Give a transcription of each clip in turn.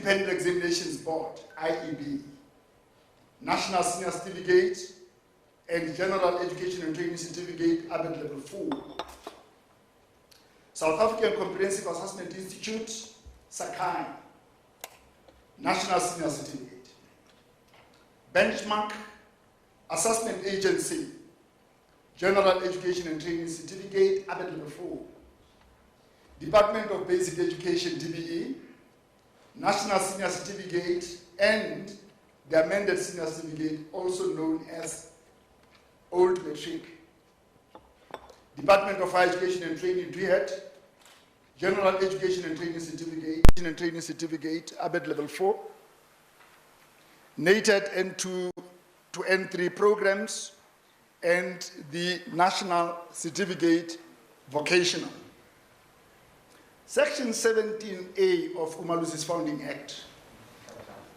Independent Examinations Board, IEB, National Senior Certificate, and General Education and Training Certificate, ABET Level 4. South African Comprehensive Assessment Institute, SAI, National Senior Certificate. Benchmark Assessment Agency, General Education and Training Certificate, ABET Level 4. Department of Basic Education, DBE, National Senior Certificate, and the amended Senior Certificate, also known as Old Matric. Department of Higher Education and Training, DHET, General Education and Training Certificate, ABET Level 4. NATED N2 to N3 programs, and the National Certificate Vocational. Section 17A of UMalusi's Founding Act,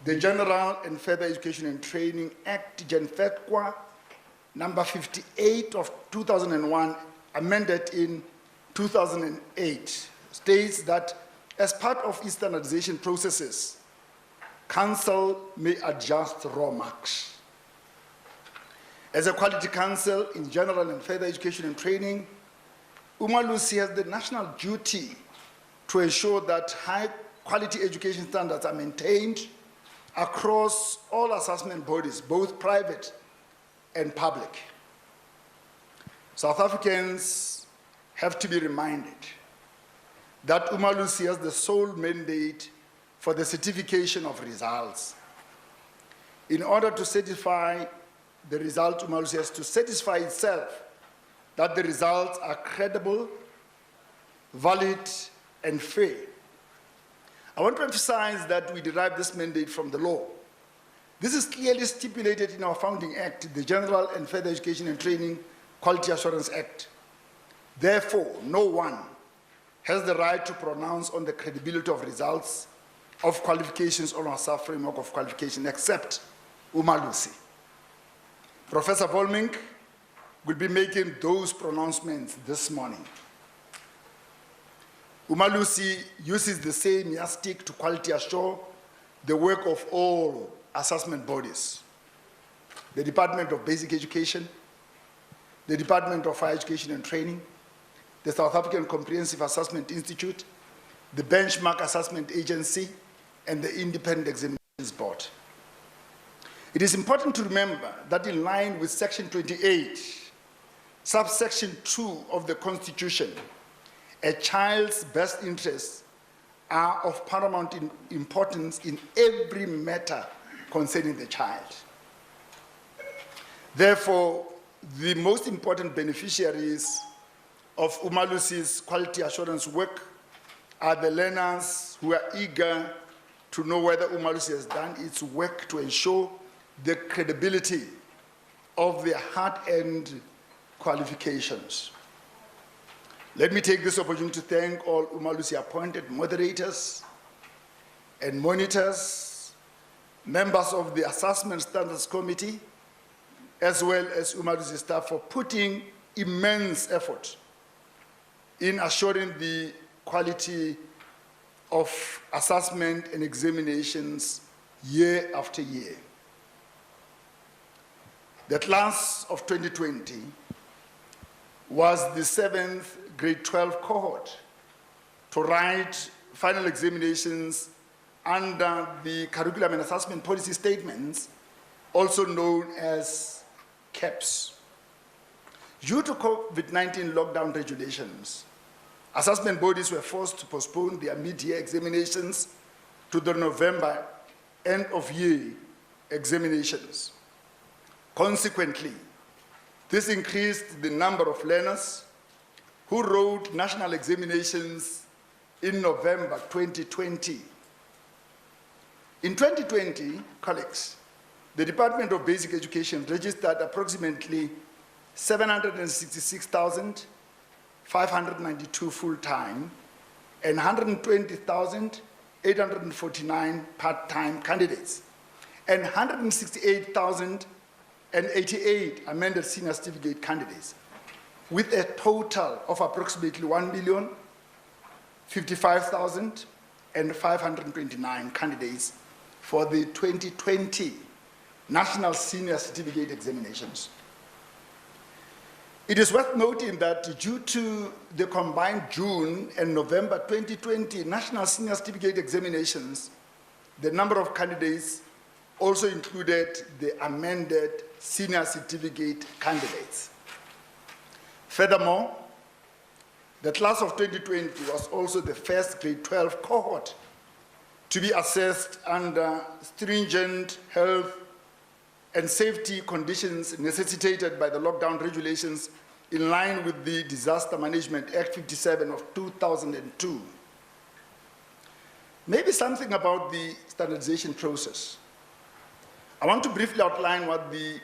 the General and Further Education and Training Act, GENFETQA, number 58 of 2001, amended in 2008, states that as part of its standardization processes, Council may adjust raw marks. As a quality council in general and further education and training, UMalusi has the national duty to ensure that high quality education standards are maintained across all assessment bodies, both private and public. South Africans have to be reminded that UMalusi has the sole mandate for the certification of results. In order to certify the result, UMalusi has to satisfy itself that the results are credible, valid, and fair. I want to emphasize that we derive this mandate from the law. This is clearly stipulated in our Founding Act, the General and Further Education and Training Quality Assurance Act. Therefore, no one has the right to pronounce on the credibility of results of qualifications on our sub-framework of qualification except UMalusi. Professor Volmink will be making those pronouncements this morning. UMalusi uses the same yardstick to quality assure the work of all assessment bodies: the Department of Basic Education, the Department of Higher Education and Training, the South African Comprehensive Assessment Institute, the Benchmark Assessment Agency, and the Independent Examinations Board. It is important to remember that in line with Section 28, subsection 2 of the Constitution, a child's best interests are of paramount importance in every matter concerning the child. Therefore, the most important beneficiaries of UMalusi's quality assurance work are the learners who are eager to know whether UMalusi has done its work to ensure the credibility of their hard-earned qualifications. Let me take this opportunity to thank all UMalusi appointed moderators and monitors, members of the Assessment Standards Committee, as well as UMalusi staff for putting immense effort in assuring the quality of assessment and examinations year after year. The class of 2020 was the 7th grade 12 cohort to write final examinations under the Curriculum and Assessment Policy Statements, also known as CAPS. Due to COVID-19 lockdown regulations, assessment bodies were forced to postpone their mid-year examinations to the November end-of-year examinations. Consequently, this increased the number of learners who wrote national examinations in November 2020. In 2020, colleagues, the Department of Basic Education registered approximately 766,592 full-time and 120,849 part-time candidates, and 168,088 amended senior certificate candidates, with a total of approximately 1,055,000 and 529 candidates for the 2020 National Senior Certificate Examinations. It is worth noting that due to the combined June and November 2020 National Senior Certificate Examinations, the number of candidates also included the amended Senior Certificate candidates. Furthermore, the class of 2020 was also the first grade 12 cohort to be assessed under stringent health and safety conditions necessitated by the lockdown regulations in line with the Disaster Management Act 57 of 2002. Maybe something about the standardization process. I want to briefly outline what the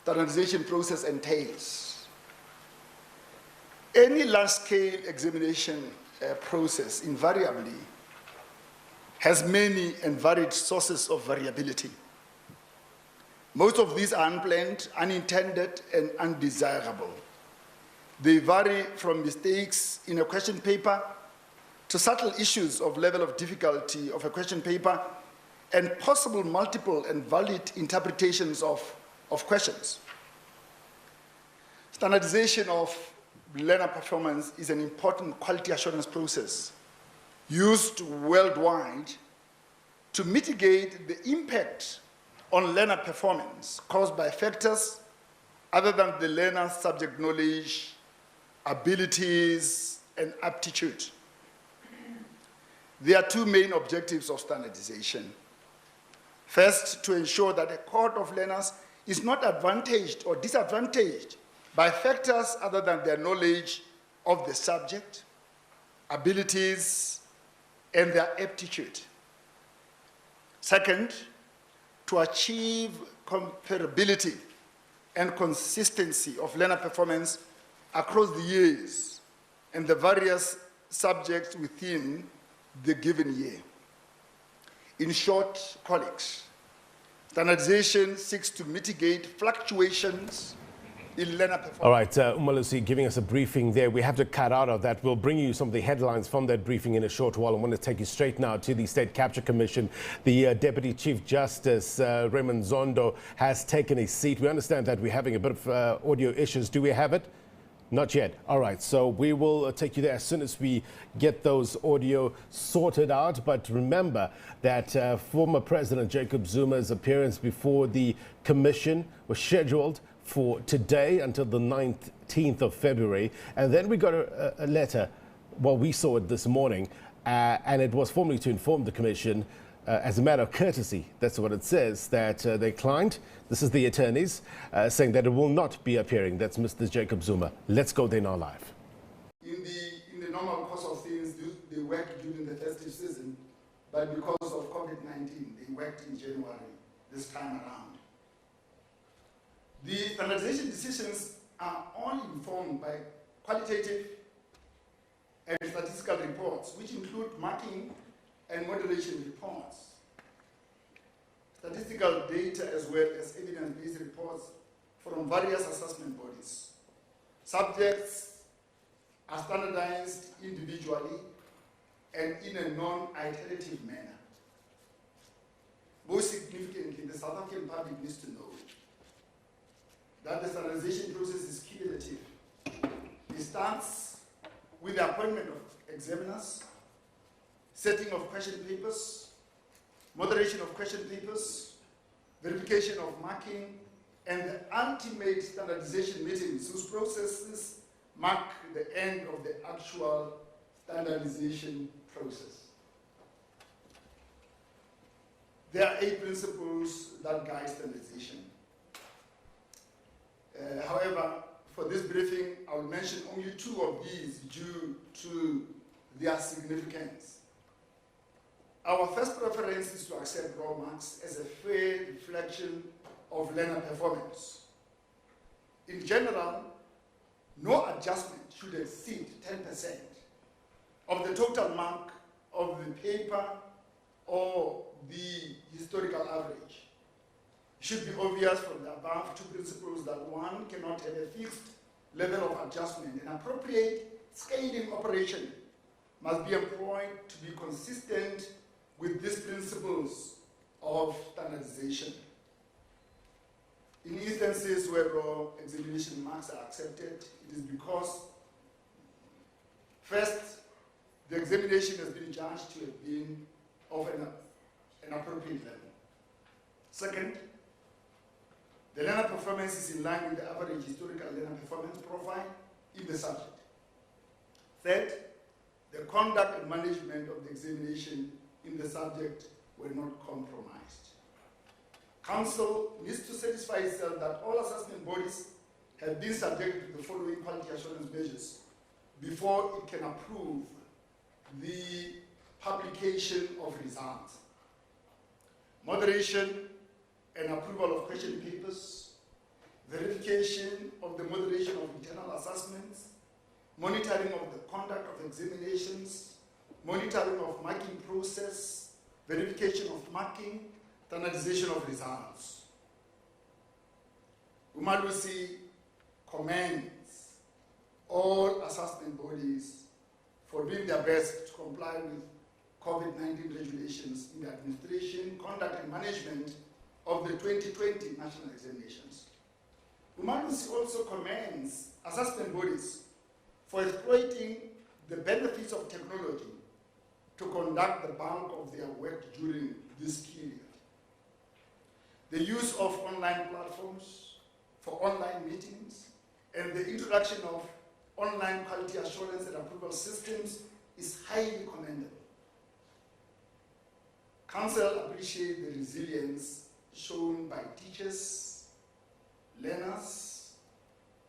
standardization process entails. Any large-scale examination process invariably has many and varied sources of variability. Most of these are unplanned, unintended, and undesirable. They vary from mistakes in a question paper to subtle issues of level of difficulty of a question paper and possible multiple and valid interpretations of questions. Standardization of learner performance is an important quality assurance process used worldwide to mitigate the impact on learner performance caused by factors other than the learner's subject knowledge, abilities, and aptitude. There are two main objectives of standardization. First, to ensure that a cohort of learners is not advantaged or disadvantaged by factors other than their knowledge of the subject, abilities, and their aptitude. Second, to achieve comparability and consistency of learner performance across the years and the various subjects within the given year. In short, colleagues, standardization seeks to mitigate fluctuations in learner performance. All right, UMalusi giving us a briefing there. We have to cut out of that. We'll bring you some of the headlines from that briefing in a short while. I want to take you straight now to the State Capture Commission. The Deputy Chief Justice, Raymond Zondo, has taken a seat. We understand that we're having a bit of audio issues. Do we have it? Not yet. All right, so we will take you there as soon as we get those audio sorted out. But remember that former President Jacob Zuma's appearance before the commission was scheduled for today until the 19th of February. And then we got a letter, well, we saw it this morning, and it was formally to inform the commission as a matter of courtesy, that's what it says, that they declined. This is the attorneys saying that it will not be appearing. That's Mr. Jacob Zuma. Let's go there now live. In the normal course of things, they worked during the festive season, but because of COVID-19, they worked in January this time around. The standardization decisions are all informed by qualitative and statistical reports, which include marking and moderation reports, statistical data as well as evidence-based reports from various assessment bodies. Subjects are standardized individually and in a non-iterative manner. Most significantly, the South African public needs to know that the standardization process is cumulative. It starts with the appointment of examiners, setting of question papers, moderation of question papers, verification of marking, and the ultimate standardization meetings whose processes mark the end of the actual standardization process. There are 8 principles that guide standardization. However, for this briefing, I will mention only 2 of these due to their significance. Our first preference is to accept raw marks as a fair reflection of learner performance. In general, no adjustment should exceed 10% of the total mark of the paper or the historical average. It should be obvious from the above 2 principles that one cannot have a fixed level of adjustment. An appropriate scaling operation must be employed to be consistent with these principles of standardization. In instances where raw examination marks are accepted, it is because, first, the examination has been judged to have been of an appropriate level. Second, the learner performance is in line with the average historical learner performance profile in the subject. Third, the conduct and management of the examination in the subject were not compromised. Council needs to satisfy itself that all assessment bodies have been subjected to the following quality assurance measures before it can approve the publication of results: moderation and approval of question papers, verification of the moderation of internal assessments, monitoring of the conduct of examinations, monitoring of marking process, verification of marking, standardization of results. UMalusi commends all assessment bodies for doing their best to comply with COVID-19 regulations in the administration, conduct and management of the 2020 national examinations. UMalusi also commends assessment bodies for exploiting the benefits of technology to conduct the bulk of their work during this period. The use of online platforms for online meetings and the introduction of online quality assurance and approval systems is highly commendable. Council appreciates the resilience shown by teachers, learners,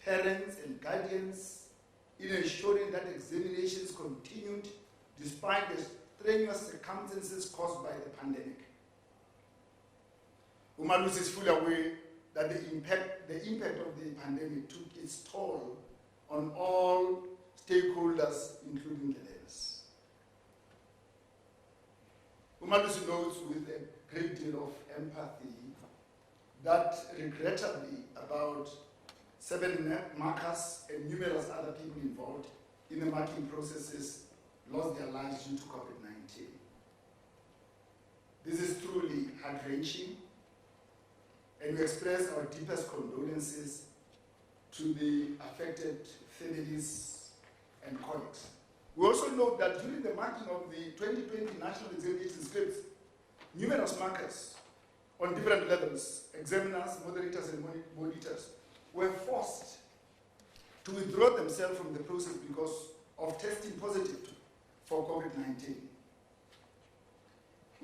parents, and guardians in ensuring that examinations continued despite the strenuous circumstances caused by the pandemic. UMalusi is fully aware that the impact of the pandemic took its toll on all stakeholders, including the learners. UMalusi notes with a great deal of empathy that regrettably about 7 markers and numerous other people involved in the marking processes lost their lives due to COVID-19. This is truly heart-wrenching, and we express our deepest condolences to the affected families and colleagues. We also note that during the marking of the 2020 national examination scripts, numerous markers on different levels, examiners, moderators, and monitors, were forced to withdraw themselves from the process because of testing positive for COVID-19.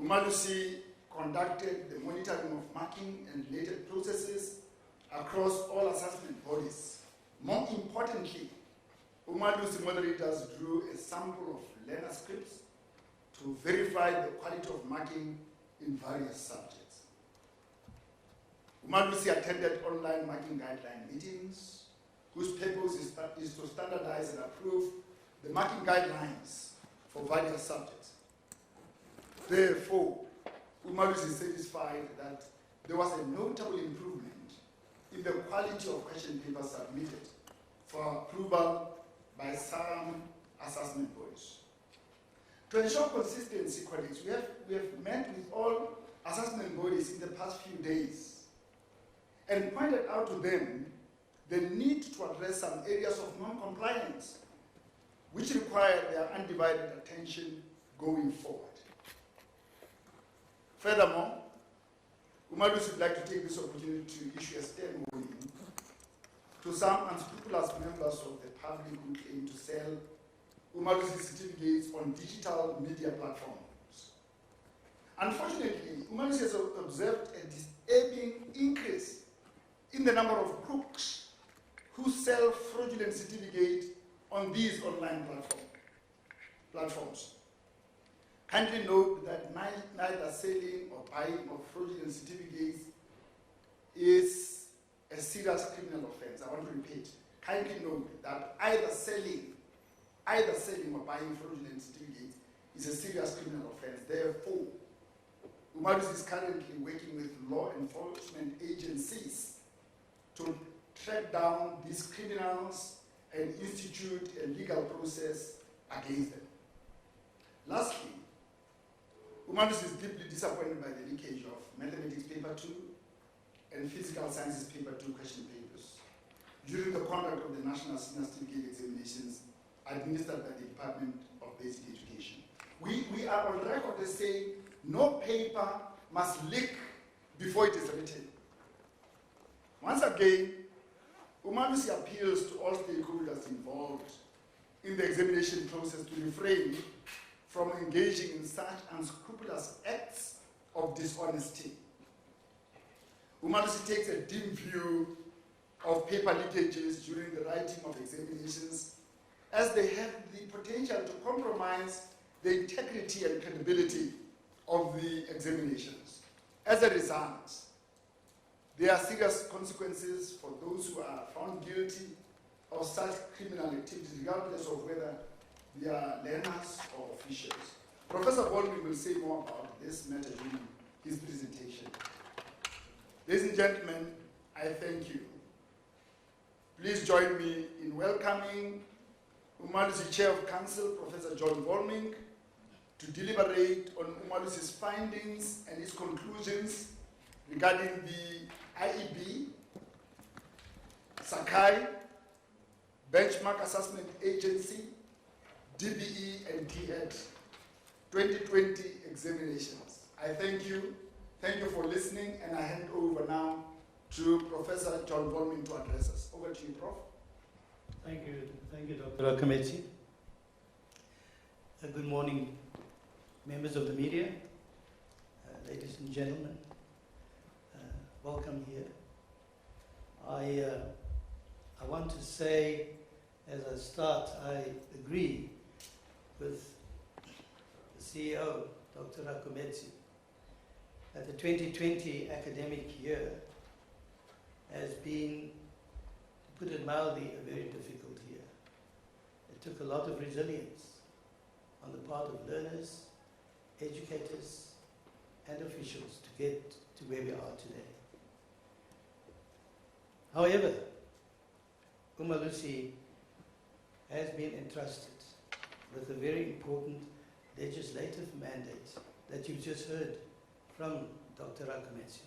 UMalusi conducted the monitoring of marking and related processes across all assessment bodies. More importantly, UMalusi moderators drew a sample of learner scripts to verify the quality of marking in various subjects. UMalusi attended online marking guideline meetings, whose purpose is to standardize and approve the marking guidelines for various subjects. Therefore, UMalusi is satisfied that there was a notable improvement in the quality of question papers submitted for approval by some assessment bodies. To ensure consistency, colleagues, we have met with all assessment bodies in the past few days and pointed out to them the need to address some areas of non-compliance which require their undivided attention going forward. Furthermore, UMalusi would like to take this opportunity to issue a stern warning to some unscrupulous members of the public who claim to sell UMalusi certificates on digital media platforms. Unfortunately, UMalusi has observed a disturbing increase in the number of crooks who sell fraudulent certificates on these online platforms. Kindly note that neither selling or buying of fraudulent certificates is a serious criminal offense. I want to repeat. Kindly note that either selling or buying fraudulent certificates is a serious criminal offense. Therefore, UMalusi is currently working with law enforcement agencies to track down these criminals and institute a legal process against them. Lastly, UMalusi is deeply disappointed by the leakage of Mathematics Paper 2 and Physical Sciences Paper 2 question papers during the conduct of the National Senior Certificate Examinations administered by the Department of Basic Education. We are on record as saying no paper must leak before it is written. Once again, UMalusi appeals to all stakeholders involved in the examination process to refrain from engaging in such unscrupulous acts of dishonesty. UMalusi takes a dim view of paper leakages during the writing of examinations, as they have the potential to compromise the integrity and credibility of the examinations. As a result, there are serious consequences for those who are found guilty of such criminal activities, regardless of whether they are learners or officials. Professor Baldwin will say more about this matter during his presentation. Ladies and gentlemen, I thank you. Please join me in welcoming UMalusi Chair of Council, Professor John Volmink, to deliberate on UMalusi's findings and its conclusions regarding the IEB, SAI, Benchmark Assessment Agency, DBE and DHET 2020 examinations. I thank you. Thank you for listening, and I hand over now to Professor John Volmink to address us. Over to you, Prof. Thank you, Dr. Committee. Good morning, members of the media, ladies and gentlemen. Welcome here. I want to say, as I start, I agree with the CEO, Dr. Rakometsi, that the 2020 academic year has been, to put it mildly, a very difficult year. It took a lot of resilience on the part of learners, educators, and officials to get to where we are today. However, UMalusi has been entrusted with a very important legislative mandate that you've just heard from Dr. Rakometsi.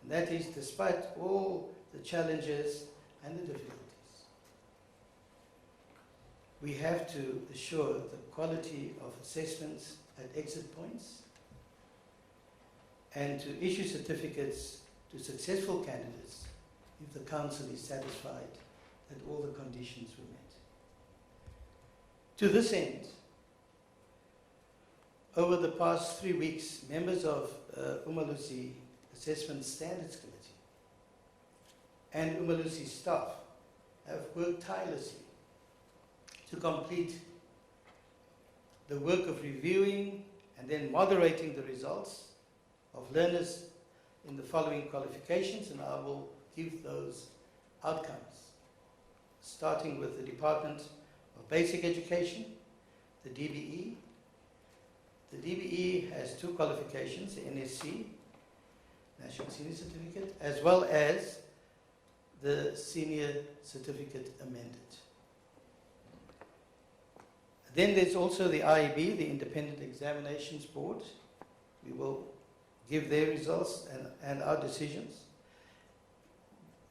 And that is, despite all the challenges and the difficulties, we have to assure the quality of assessments at exit points and to issue certificates to successful candidates if the council is satisfied that all the conditions were met. To this end, over the past 3 weeks, members of UMalusi Assessment Standards Committee and UMalusi staff have worked tirelessly to complete the work of reviewing and then moderating the results of learners in the following qualifications, and I will give those outcomes, starting with the Department of Basic Education, the DBE. The DBE has 2 qualifications, the NSC, National Senior Certificate, as well as the Senior Certificate Amended. Then there's also the IEB, the Independent Examinations Board. We will give their results and our decisions.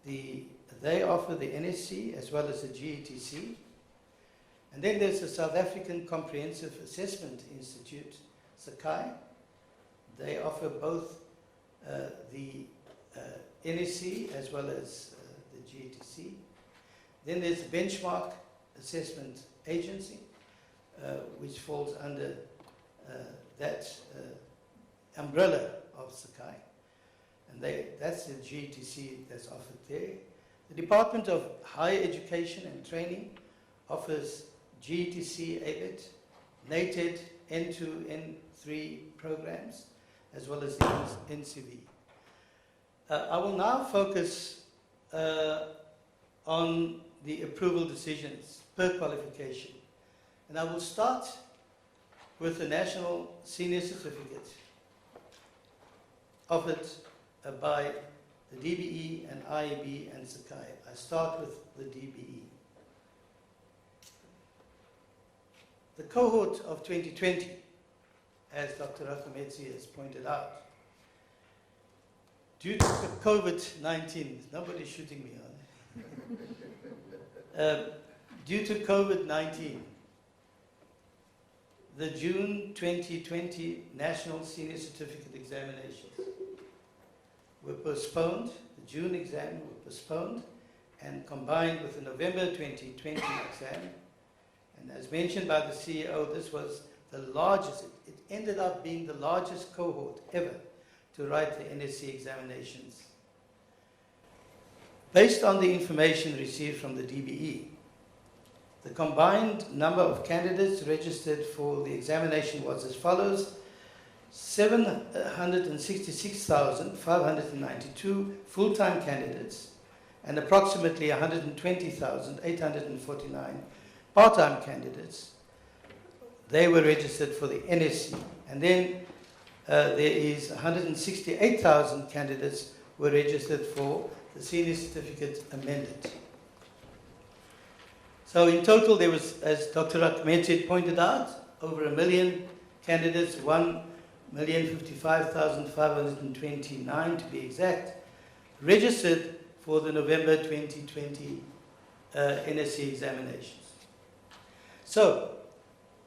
They offer the NSC as well as the GETC. And then there's the South African Comprehensive Assessment Institute, SAI. They offer both the NSC as well as the GETC. Then there's the Benchmark Assessment Agency, which falls under that umbrella of SAI. And that's the GETC that's offered there. The Department of Higher Education and Training offers GETC, ABET, NATED, N2, N3 programs, as well as the NCV. I will now focus on the approval decisions per qualification. And I will start with the National Senior Certificate offered by the DBE and IEB and SAI. I start with the DBE. The cohort of 2020, as Dr. Rakometsi has pointed out, due to COVID-19, nobody's shooting me on. Due to COVID-19, the June 2020 National Senior Certificate Examinations were postponed. The June exam were postponed and combined with the November 2020 exam. And as mentioned by the CEO, this was the largest, it ended up being the largest cohort ever to write the NSC examinations. Based on the information received from the DBE, the combined number of candidates registered for the examination was as follows: 766,592 full-time candidates and approximately 120,849 part-time candidates. They were registered for the NSC. And then there is 168,000 candidates were registered for the Senior Certificate Amended. So in total, there was, as Dr. Rakometsi pointed out, over 1 million candidates, 1,055,529 to be exact, registered for the November 2020 NSC examinations. So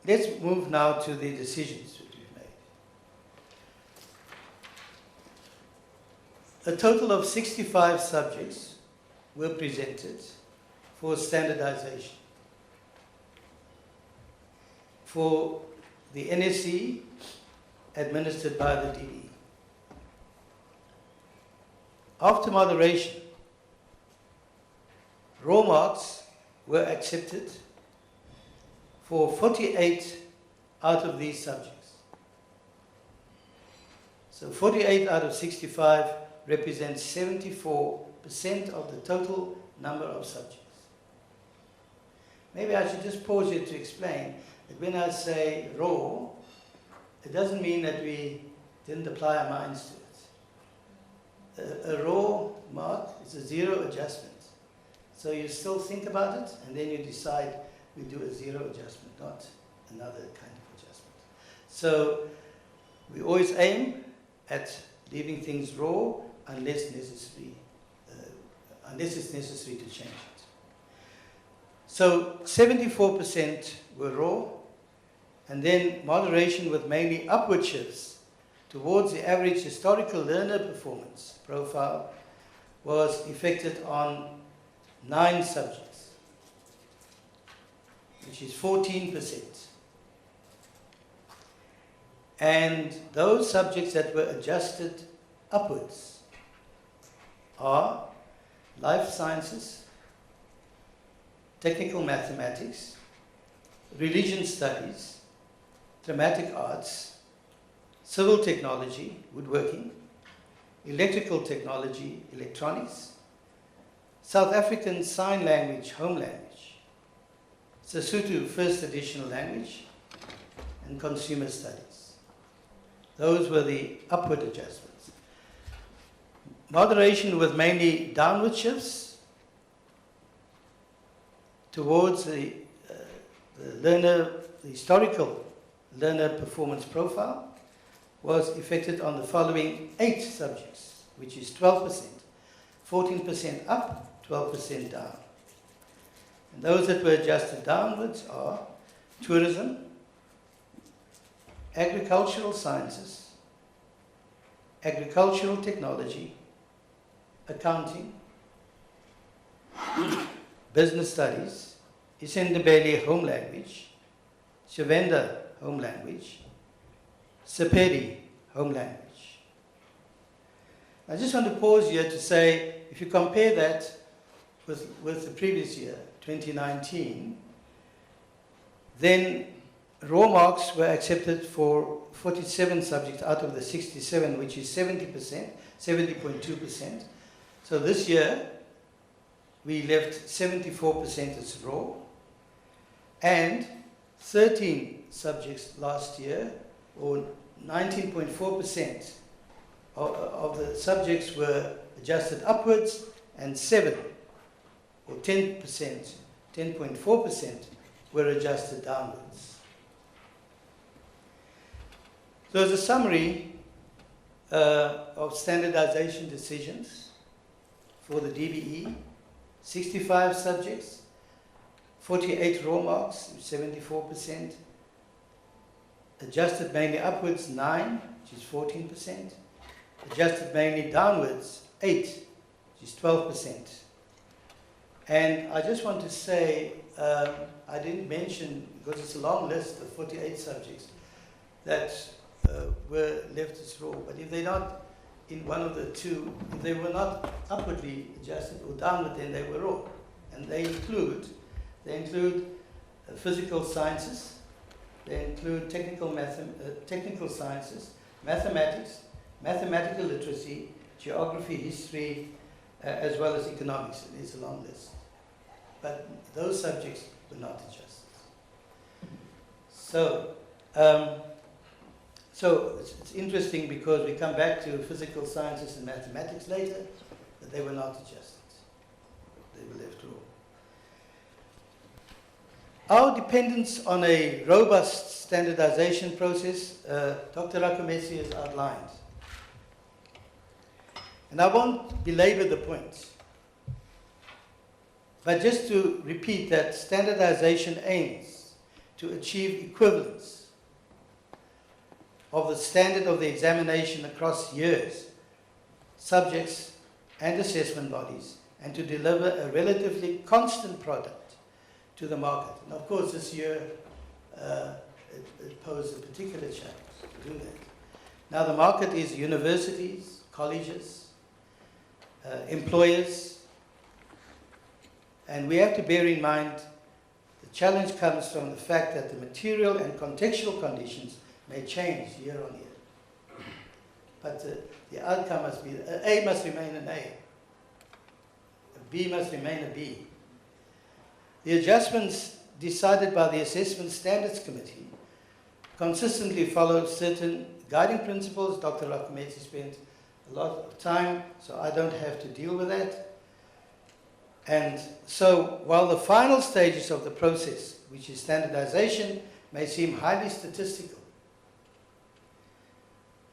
let's move now to the decisions that we've made. A total of 65 subjects were presented for standardization. For the NSC administered by the DBE. After moderation, raw marks were accepted for 48 out of these subjects. So 48 out of 65 represents 74% of the total number of subjects. Maybe I should just pause here to explain that when I say raw, it doesn't mean that we didn't apply our minds to it. A raw mark is a zero adjustment. So you still think about it, and then you decide we do a zero adjustment, not another kind of adjustment. So we always aim at leaving things raw unless it's necessary to change it. So 74% were raw, and then moderation with mainly upward shifts towards the average historical learner performance profile was effected on 9 subjects, which is 14%. And those subjects that were adjusted upwards are life sciences, technical mathematics, religion studies, dramatic arts, civil technology, woodworking, electrical technology, electronics, South African Sign Language, home language, Sesotho first additional language, and consumer studies. Those were the upward adjustments. Moderation with mainly downward shifts towards the historical learner performance profile was effected on the following 8 subjects, which is 12%, 14% up, 12% down. And those that were adjusted downwards are tourism, agricultural sciences, agricultural technology, accounting, business studies, isiNdebele home language, Tshivenda home language, Sepedi home language. I just want to pause here to say, if you compare that with the previous year, 2019, then raw marks were accepted for 47 subjects out of the 67, which is 70%, 70.2%. So this year, we left 74% as raw, and 13 subjects last year, or 19.4% of the subjects were adjusted upwards, and 7, or 10%, 10.4% were adjusted downwards. There's a summary of standardization decisions for the DBE, 65 subjects, 48 raw marks, 74%, adjusted mainly upwards, 9, which is 14%, adjusted mainly downwards, 8, which is 12%. And I just want to say, I didn't mention, because it's a long list of 48 subjects that were left as raw, but if they're not in one of the two, if they were not upwardly adjusted or downward, then they were raw. And they include physical sciences, they include technical sciences, mathematics, mathematical literacy, geography, history, as well as economics. It's a long list. But those subjects were not adjusted. So it's interesting because we come back to physical sciences and mathematics later, but they were not adjusted. They were left raw. Our dependence on a robust standardization process, Dr. Rakomesi has outlined. And I won't belabor the point, but just to repeat that standardization aims to achieve equivalence of the standard of the examination across years, subjects, and assessment bodies, and to deliver a relatively constant product to the market. And of course, this year, it posed a particular challenge to do that. Now, the market is universities, colleges, employers, and we have to bear in mind the challenge comes from the fact that the material and contextual conditions may change year on year. But the outcome must be, A must remain an A. A B must remain a B. The adjustments decided by the Assessment Standards Committee consistently follow certain guiding principles. Dr. Rakomesi spent a lot of time, so I don't have to deal with that. And so, while the final stages of the process, which is standardization, may seem highly statistical,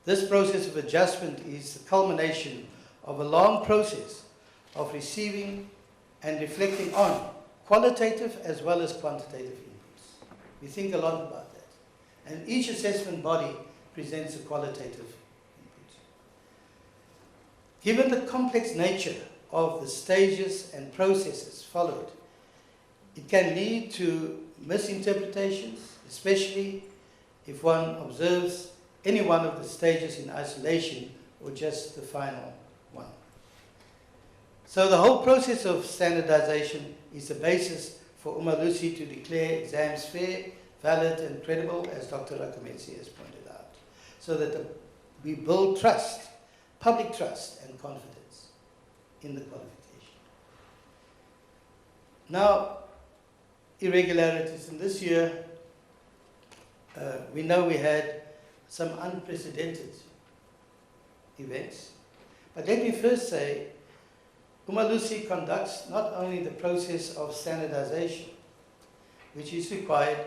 this process of adjustment is the culmination of a long process of receiving and reflecting on qualitative as well as quantitative inputs. We think a lot about that. And each assessment body presents a qualitative input. Given the complex nature of the stages and processes followed, it can lead to misinterpretations, especially if one observes any one of the stages in isolation or just the final one. So the whole process of standardization is the basis for UMalusi to declare exams fair, valid and credible, as Dr. Rakomesi has pointed out, so that we build trust, public trust and confidence in the qualification. Now, irregularities. In this year, we know we had some unprecedented events. But let me first say, UMalusi conducts not only the process of standardization, which is required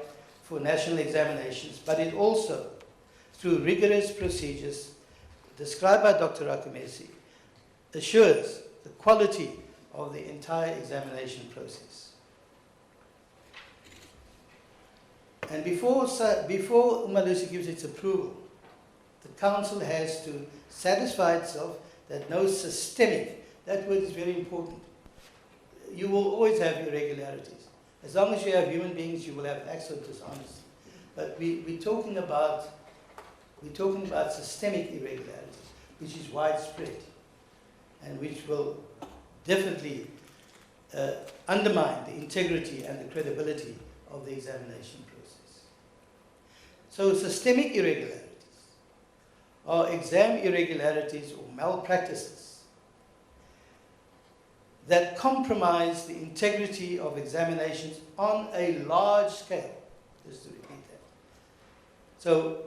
for national examinations, but it also, through rigorous procedures described by Dr. Rakomesi, assures the quality of the entire examination process. And before UMalusi gives its approval, the Council has to satisfy itself that no systemic, that word is very important. You will always have irregularities. As long as you have human beings, you will have acts of dishonesty. But we're talking about systemic irregularities, which is widespread, and which will definitely undermine the integrity and the credibility of the examination process. So systemic irregularities are exam irregularities or malpractices that compromise the integrity of examinations on a large scale. Just to repeat that. So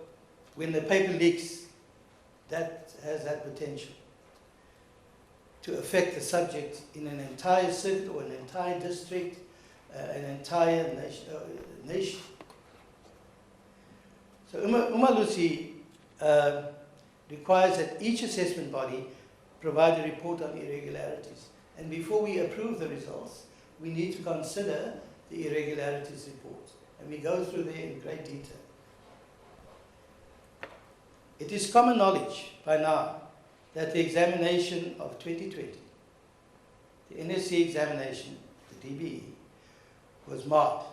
when the paper leaks, that has that potential to affect the subject in an entire circuit or an entire district, an entire nation. So UMalusi requires that each assessment body provide a report on irregularities. And before we approve the results, we need to consider the irregularities report. And we go through there in great detail. It is common knowledge by now that the examination of 2020, the NSC examination, the DBE, was marked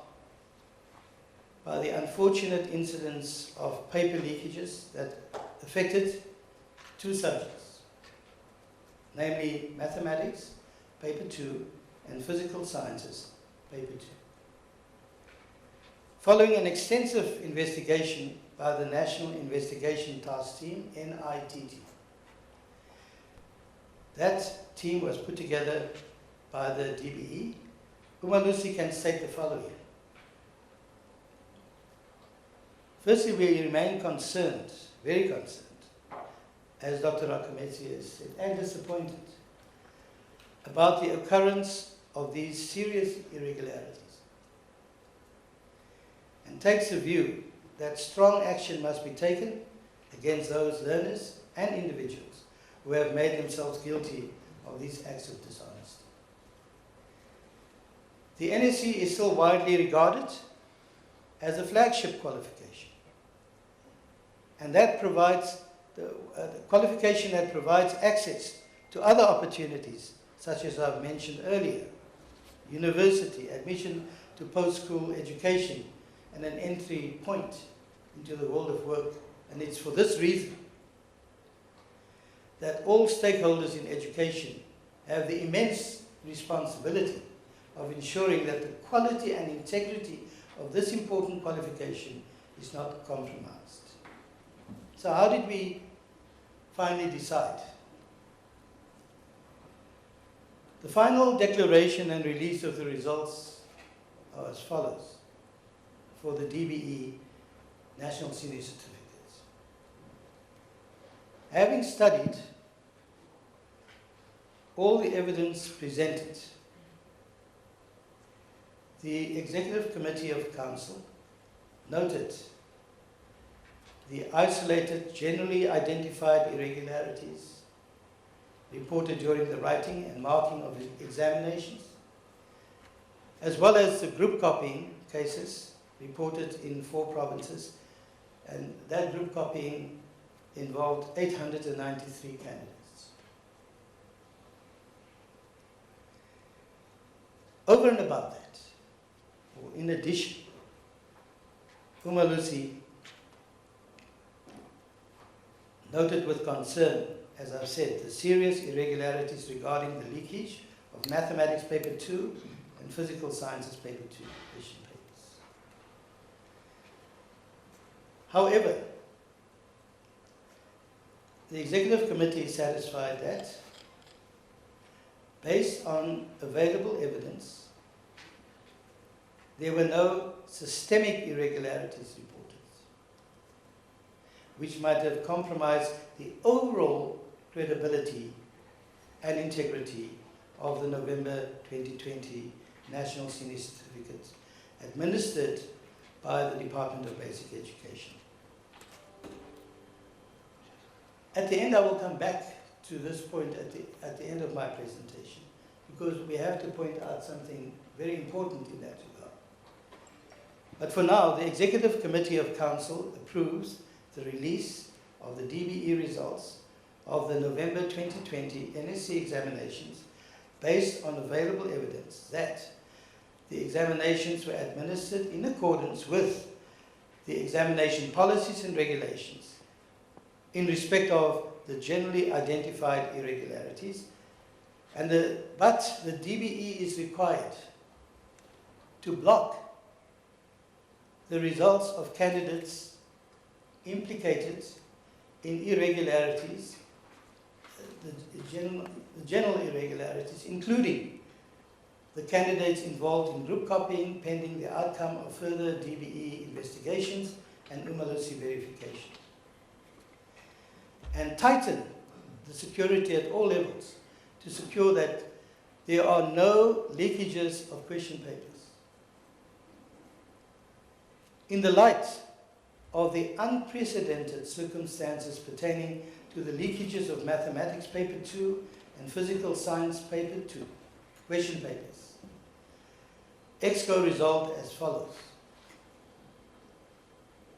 by the unfortunate incidents of paper leakages that affected 2 subjects, namely mathematics, paper 2, and physical sciences, paper 2. Following an extensive investigation by the National Investigation Task Team, NITT, that team was put together by the DBE. UMalusi can state the following. Firstly, we remain concerned, very concerned, as Dr. Rakamesi has said, and disappointed about the occurrence of these serious irregularities, and takes a view that strong action must be taken against those learners and individuals who have made themselves guilty of these acts of dishonesty. The NSC is still widely regarded as a flagship qualification, and that provides the qualification that provides access to other opportunities, such as I've mentioned earlier, university, admission to post-school education, and an entry point into the world of work. And it's for this reason that all stakeholders in education have the immense responsibility of ensuring that the quality and integrity of this important qualification is not compromised. So how did we finally decide? The final declaration and release of the results are as follows for the DBE National Senior Certificates. Having studied all the evidence presented, the Executive Committee of Council noted the isolated, generally identified irregularities reported during the writing and marking of examinations, as well as the group copying cases reported in 4 provinces, and that group copying involved 893 candidates. Over and above that, or in addition, UMalusi noted with concern, as I've said, the serious irregularities regarding the leakage of mathematics paper 2 and physical sciences paper 2 question papers. However, the Executive Committee is satisfied that, based on available evidence, there were no systemic irregularities reported, which might have compromised the overall credibility and integrity of the November 2020 National Senior Certificates administered by the Department of Basic Education. At the end, I will come back to this point at the end of my presentation, because we have to point out something very important in that regard. But for now, the Executive Committee of Council approves the release of the DBE results of the November 2020 NSC examinations based on available evidence that the examinations were administered in accordance with the examination policies and regulations in respect of the generally identified irregularities, but the DBE is required to block the results of candidates implicated in irregularities, the general irregularities, including the candidates involved in group copying pending the outcome of further DBE investigations and UMalusi verification, and tighten the security at all levels to secure that there are no leakages of question papers. In the light of the unprecedented circumstances pertaining to the leakages of Mathematics Paper 2 and Physical Science Paper 2, question papers. EXCO resolved as follows.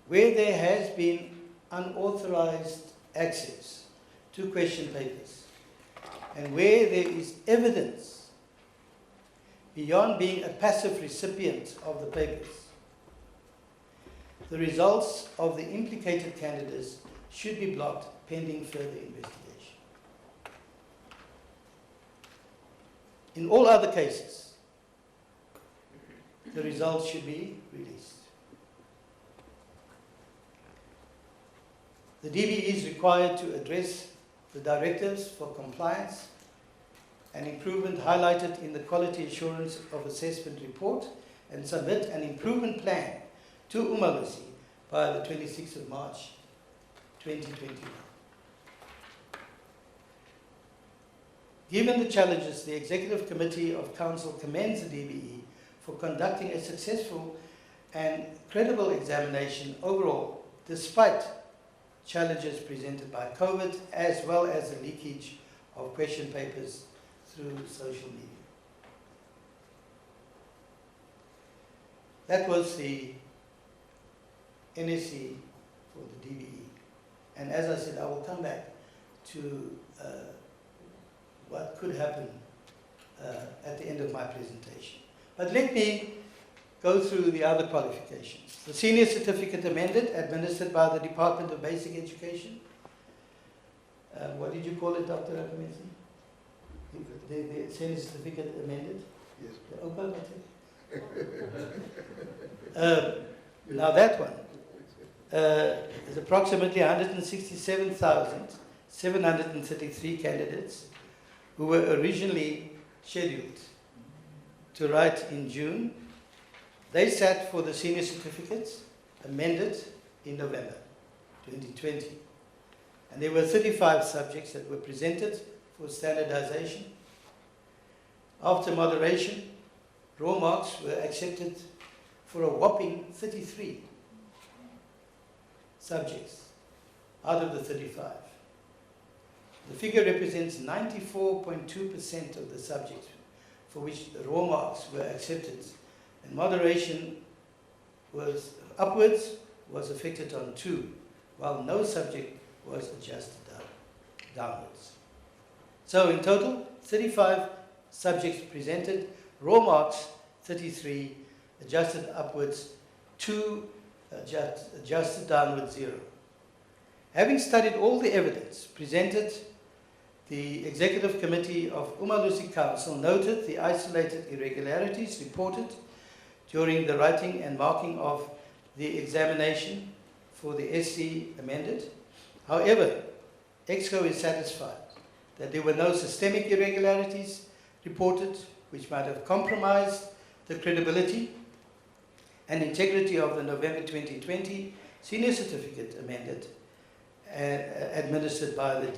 Where there has been unauthorized access to question papers, and where there is evidence beyond being a passive recipient of the papers, the results of the implicated candidates should be blocked pending further investigation. In all other cases, the results should be released. The DBE is required to address the directives for compliance and improvement highlighted in the Quality Assurance of Assessment report and submit an improvement plan to UMalusi by the 26th of March 2021. Given the challenges, the Executive Committee of Council commends the DBE for conducting a successful and credible examination overall, despite challenges presented by COVID, as well as the leakage of question papers through social media. That was the NSC for the DBE. And as I said, I will come back to what could happen at the end of my presentation. But let me go through the other qualifications. The Senior Certificate Amended, administered by the Department of Basic Education. What did you call it, Dr. Akamesi? The Senior Certificate Amended? Yes. The Opa Matric? Now that one is approximately 167,733 candidates who were originally scheduled to write in June. They sat for the senior certificates, amended in November 2020. And there were 35 subjects that were presented for standardization. After moderation, raw marks were accepted for a whopping 33 subjects out of the 35. The figure represents 94.2% of the subjects for which the raw marks were accepted, and moderation was upwards was affected on 2, while no subject was adjusted downwards. So in total, 35 subjects presented, raw marks 33, adjusted upwards 2, adjusted downwards 0. Having studied all the evidence presented, the Executive Committee of UMalusi Council noted the isolated irregularities reported during the writing and marking of the examination for the SC amended. However, EXCO is satisfied that there were no systemic irregularities reported which might have compromised the credibility and integrity of the November 2020 Senior Certificate amended administered by the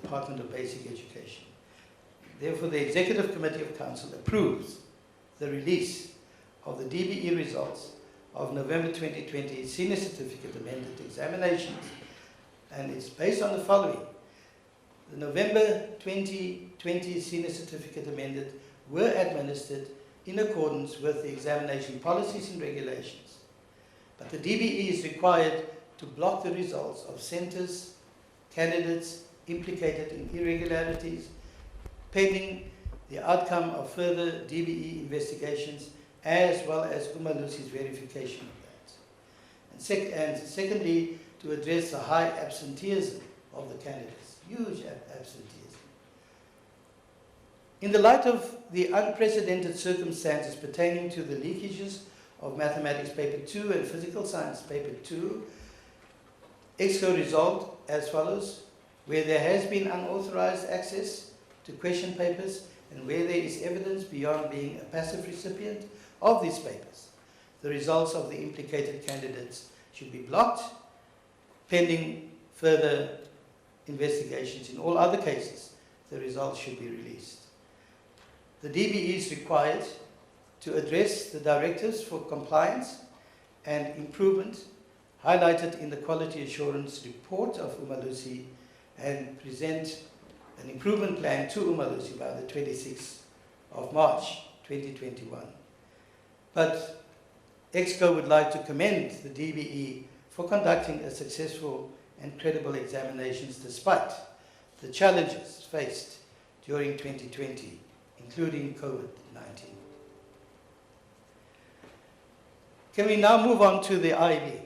Department of Basic Education. Therefore, the Executive Committee of Council approves the release of the DBE results of November 2020 Senior Certificate amended examinations, and it's based on the following. The November 2020 Senior Certificate amended were administered in accordance with the examination policies and regulations. But the DBE is required to block the results of centres, candidates implicated in irregularities, pending the outcome of further DBE investigations, as well as UMalusi's verification of that. And secondly, to address the high absenteeism of the candidates, huge absenteeism. In the light of the unprecedented circumstances pertaining to the leakages of Mathematics Paper 2 and Physical Science Paper 2, EXCO resolved as follows: where there has been unauthorized access to question papers and where there is evidence beyond being a passive recipient of these papers, the results of the implicated candidates should be blocked, pending further investigations. In all other cases, the results should be released. The DBE is required to address the directives for compliance and improvement highlighted in the Quality Assurance Report of UMalusi, and present an improvement plan to UMalusi by the 26th of March 2021. But EXCO would like to commend the DBE for conducting a successful and credible examinations despite the challenges faced during 2020, including COVID-19. Can we now move on to the IEB?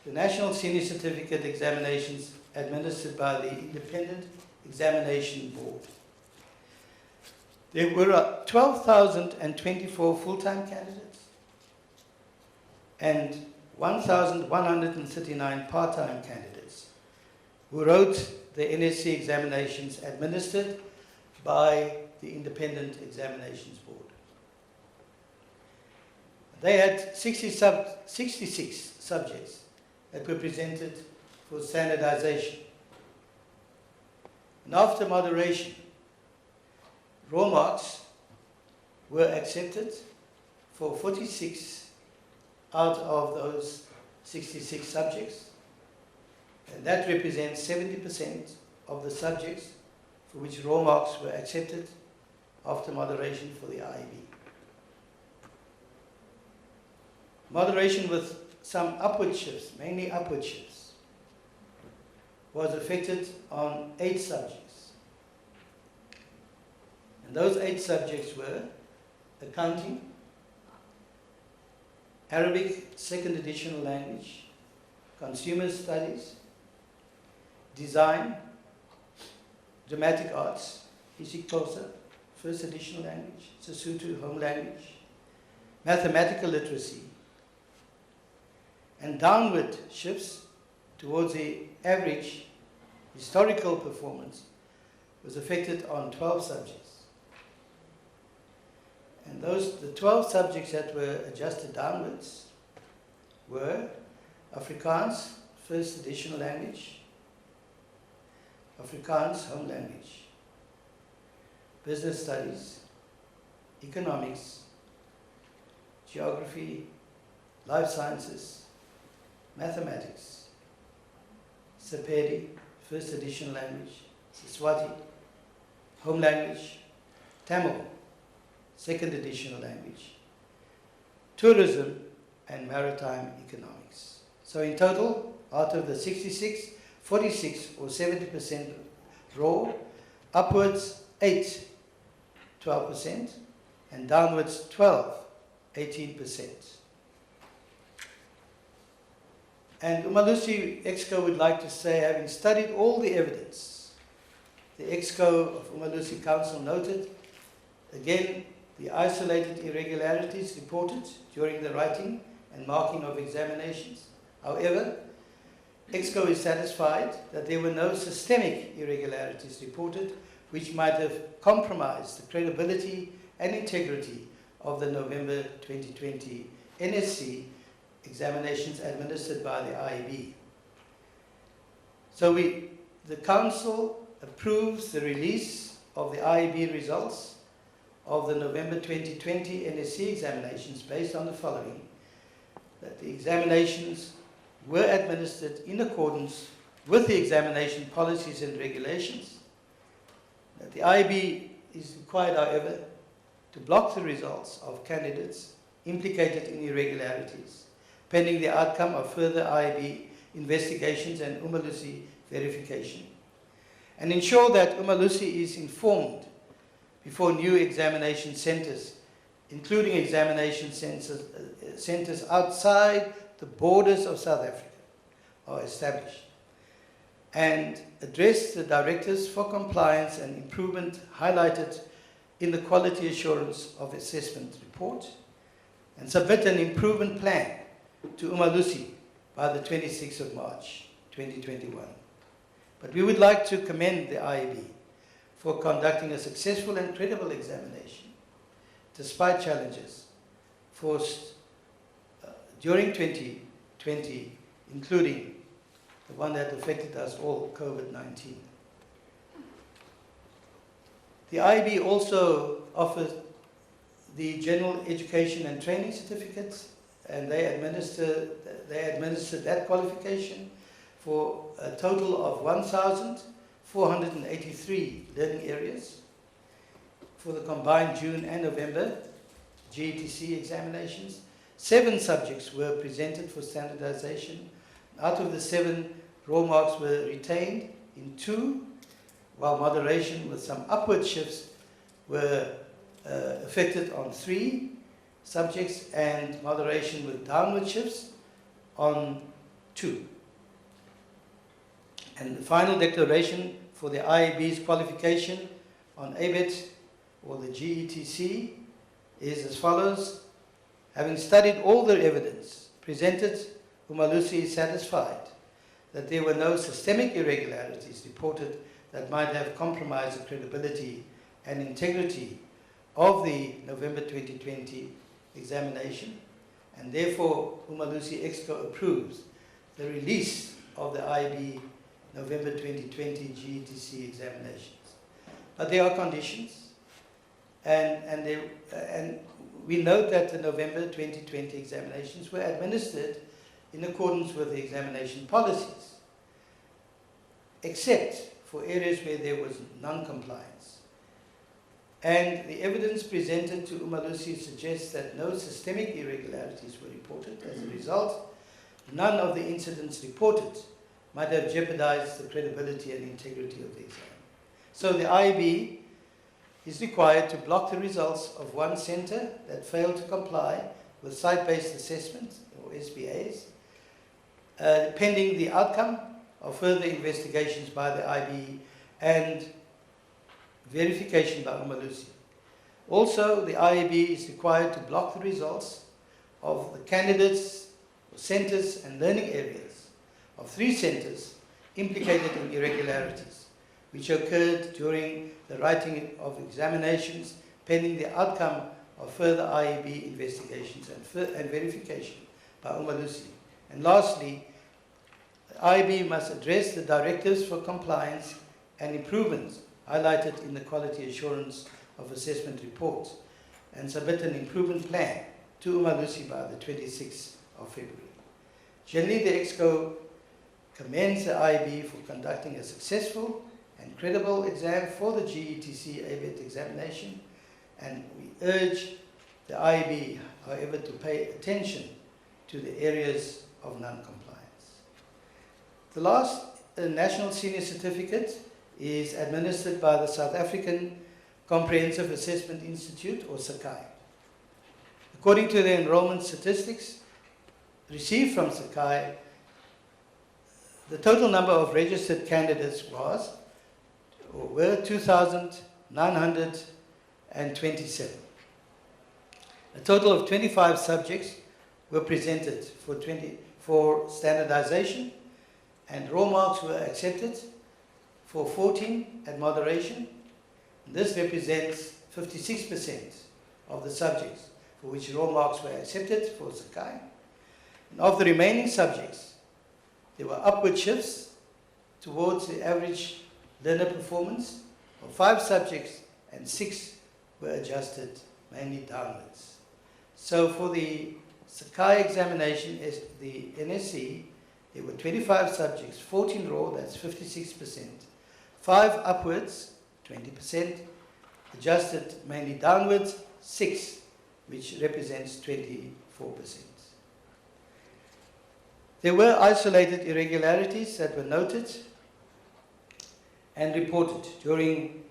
The National Senior Certificate Examinations administered by the Independent Examination Board. There were 12,024 full-time candidates and 1,139 part-time candidates who wrote the NSC examinations administered by the Independent Examinations Board. They had 66 subjects that were presented for standardization. And after moderation, raw marks were accepted for 46 out of those 66 subjects, and that represents 70% of the subjects for which raw marks were accepted after moderation for the IEB. Moderation with some upward shifts, mainly upward shifts, was affected on 8 subjects. And those 8 subjects were accounting, Arabic second additional language, consumer studies, design, dramatic arts, isiXhosa, first additional language, Sesotho home language, mathematical literacy, and downward shifts towards the average historical performance was affected on 12 subjects. And the 12 subjects that were adjusted downwards were Afrikaans, first additional language, Afrikaans, home language, business studies, economics, geography, life sciences, mathematics, Sepedi, first additional language, Siswati, home language, Tamil, second additional language, tourism, and maritime economics. So in total, out of the 66, 46 or 70% raw, upwards 8, 12%, and downwards 12, 18%. And UMalusi EXCO would like to say, having studied all the evidence, the EXCO of UMalusi Council noted, again, the isolated irregularities reported during the writing and marking of examinations. However, EXCO is satisfied that there were no systemic irregularities reported which might have compromised the credibility and integrity of the November 2020 NSC examinations administered by the IEB. So the Council approves the release of the IEB results of the November 2020 NSC examinations based on the following: that the examinations were administered in accordance with the examination policies and regulations, that the IEB is required, however, to block the results of candidates implicated in irregularities, pending the outcome of further IEB investigations and UMalusi verification, and ensure that UMalusi is informed before new examination centres, including examination centres outside the borders of South Africa, are established, and address the directives for compliance and improvement highlighted in the Quality Assurance of Assessment report, and submit an improvement plan to UMalusi by the 26th of March 2021. But we would like to commend the IEB for conducting a successful and credible examination, despite challenges forced during 2020, including the one that affected us all, COVID-19. The IEB also offers the General Education and Training Certificates and they administered that qualification for a total of 1,483 learning areas for the combined June and November GETC examinations. 7 subjects were presented for standardization. Out of the 7, raw marks were retained in 2, while moderation with some upward shifts were affected on 3 subjects, and moderation with downward shifts on 2. And the final declaration for the IAB's qualification on ABET or the GETC is as follows. Having studied all the evidence presented, UMalusi is satisfied that there were no systemic irregularities reported that might have compromised the credibility and integrity of the November 2020 examination, and therefore UMalusi Exco approves the release of the IB November 2020 GETC examinations. But there are conditions, and we note that the November 2020 examinations were administered in accordance with the examination policies, except for areas where there was non-compliance. And the evidence presented to UMalusi suggests that no systemic irregularities were reported. As a result, none of the incidents reported might have jeopardized the credibility and integrity of the exam. So the IB is required to block the results of one center that failed to comply with site-based assessments, or SBAs, pending the outcome of further investigations by the IB and verification by UMalusi. Also, the IAB is required to block the results of the candidates, centers and learning areas of 3 centers implicated in irregularities, which occurred during the writing of examinations pending the outcome of further IAB investigations and verification by UMalusi. And lastly, the IAB must address the directives for compliance and improvements highlighted in the quality assurance of assessment reports and submit an improvement plan to UMalusi by the 26th of February. Generally, the Exco commends the IAB for conducting a successful and credible exam for the GETC ABET examination, and we urge the IAB, however, to pay attention to the areas of non-compliance. The last National Senior Certificate is administered by the South African Comprehensive Assessment Institute, or SAI. According to the enrollment statistics received from SAI, the total number of registered candidates were 2,927. A total of 25 subjects were presented for standardization, and raw marks were accepted for 14 at moderation. This represents 56% of the subjects for which raw marks were accepted for SAI. And of the remaining subjects, there were upward shifts towards the average learner performance of 5 subjects, and 6 were adjusted mainly downwards. So for the SAI examination, the NSC, there were 25 subjects, 14 raw, that's 56%, 5 upwards, 20%, adjusted mainly downwards, 6, which represents 24%. There were isolated irregularities that were noted and reported during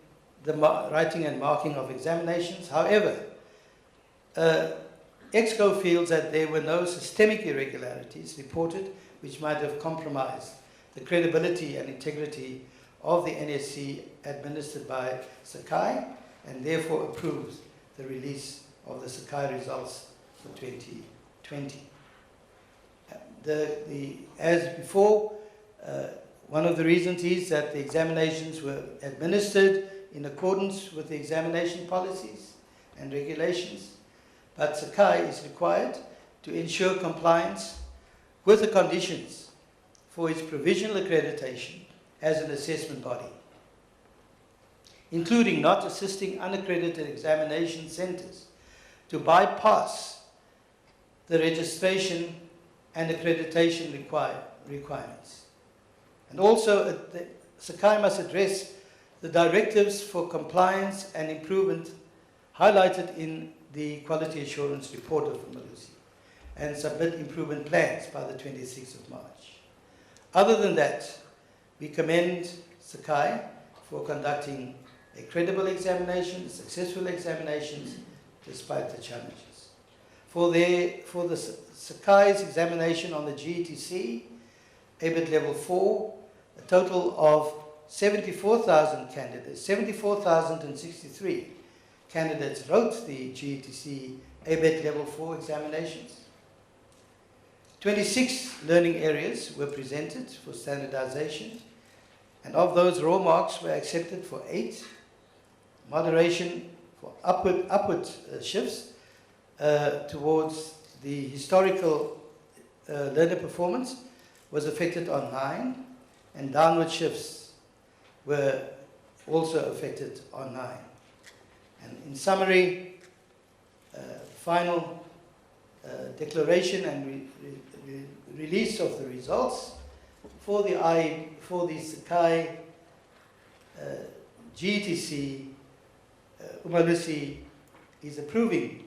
the writing and marking of examinations. However, Exco feels that there were no systemic irregularities reported which might have compromised the credibility and integrity of the NSC administered by SAI, and therefore approves the release of the SAI results for 2020. As before, one of the reasons is that the examinations were administered in accordance with the examination policies and regulations, but SAI is required to ensure compliance with the conditions for its provisional accreditation as an assessment body, including not assisting unaccredited examination centers to bypass the registration and accreditation requirements. And also, the SACAI must address the directives for compliance and improvement highlighted in the Quality Assurance Report of UMalusi and submit improvement plans by the 26th of March. Other than that, we commend SACAI for conducting a credible examination, successful examinations, despite the challenges. For the SACAI's examination on the GETC, ABET Level 4, a total of 74,000 candidates, 74,063 candidates wrote the GETC ABET Level 4 examinations. 26 learning areas were presented for standardization, and of those, raw marks were accepted for 8, moderation for upward shifts towards the historical learner performance was affected on 9, and downward shifts were also affected on 9. And in summary, final declaration and release of the results for the SACAI GETC, UMalusi is approving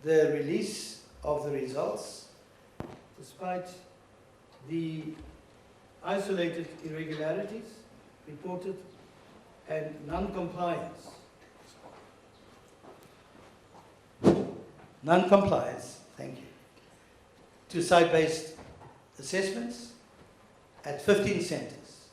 the release of the results despite the isolated irregularities reported and non-compliance. Non-compliance, thank you, to site-based assessments at 15 centers,